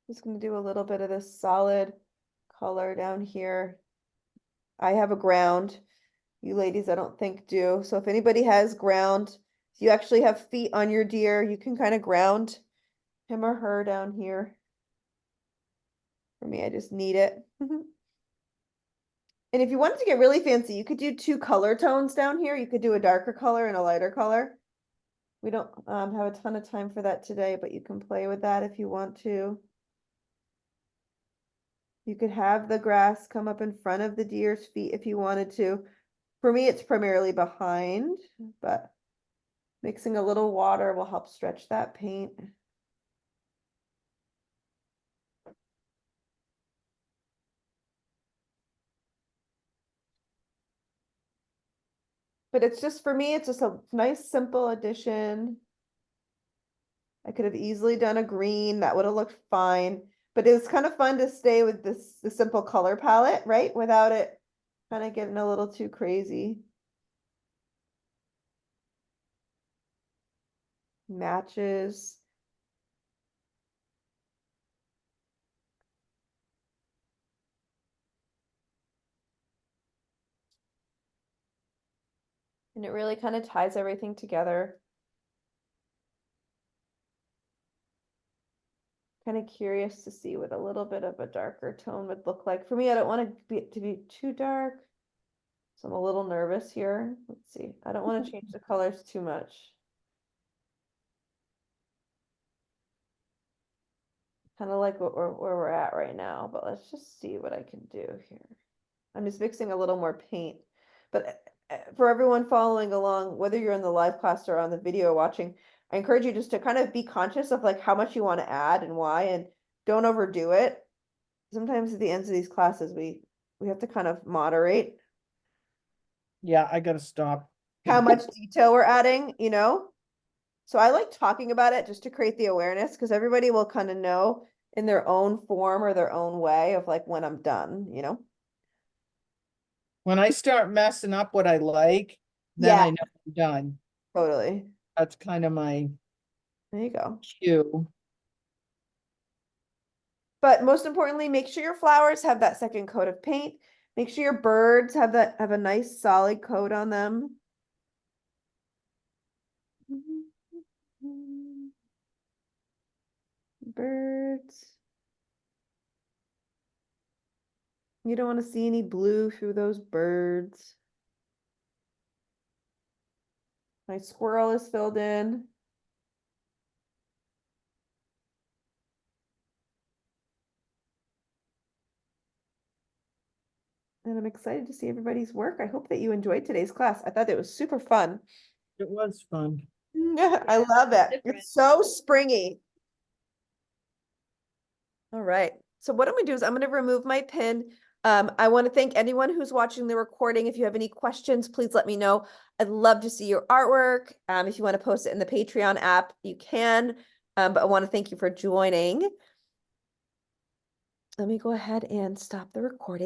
Just gonna do a little bit of this solid color down here. I have a ground. You ladies, I don't think do. So if anybody has ground, if you actually have feet on your deer, you can kind of ground him or her down here. For me, I just need it. And if you wanted to get really fancy, you could do two color tones down here. You could do a darker color and a lighter color. We don't have a ton of time for that today, but you can play with that if you want to. You could have the grass come up in front of the deer's feet if you wanted to. For me, it's primarily behind, but mixing a little water will help stretch that paint. But it's just, for me, it's just a nice, simple addition. I could have easily done a green, that would have looked fine. But it was kind of fun to stay with the simple color palette, right? Without it kind of getting a little too crazy. Matches. And it really kind of ties everything together. Kind of curious to see what a little bit of a darker tone would look like. For me, I don't want it to be too dark. So I'm a little nervous here. Let's see. I don't want to change the colors too much. Kind of like where we're at right now, but let's just see what I can do here. I'm just mixing a little more paint. But for everyone following along, whether you're in the live class or on the video watching, I encourage you just to kind of be conscious of like how much you want to add and why, and don't overdo it. Sometimes at the ends of these classes, we have to kind of moderate Yeah, I gotta stop. how much detail we're adding, you know? So I like talking about it just to create the awareness because everybody will kind of know in their own form or their own way of like when I'm done, you know? When I start messing up what I like, then I Yeah, know I'm done. totally. That's kind of my There you go. cue. But most importantly, make sure your flowers have that second coat of paint. Make sure your birds have a nice solid coat on them. Birds. You don't want to see any blue through those birds. My squirrel is filled in. And I'm excited to see everybody's work. I hope that you enjoyed today's class. I thought it was super fun. It was fun. I love it. different. It's so springy. All right. So what I'm gonna do is I'm gonna remove my pin. I want to thank anyone who's watching the recording. If you have any questions, please let me know. I'd love to see your artwork. If you want to post it in the Patreon app, you can. But I want to thank you for joining. Let me go ahead and stop the recording.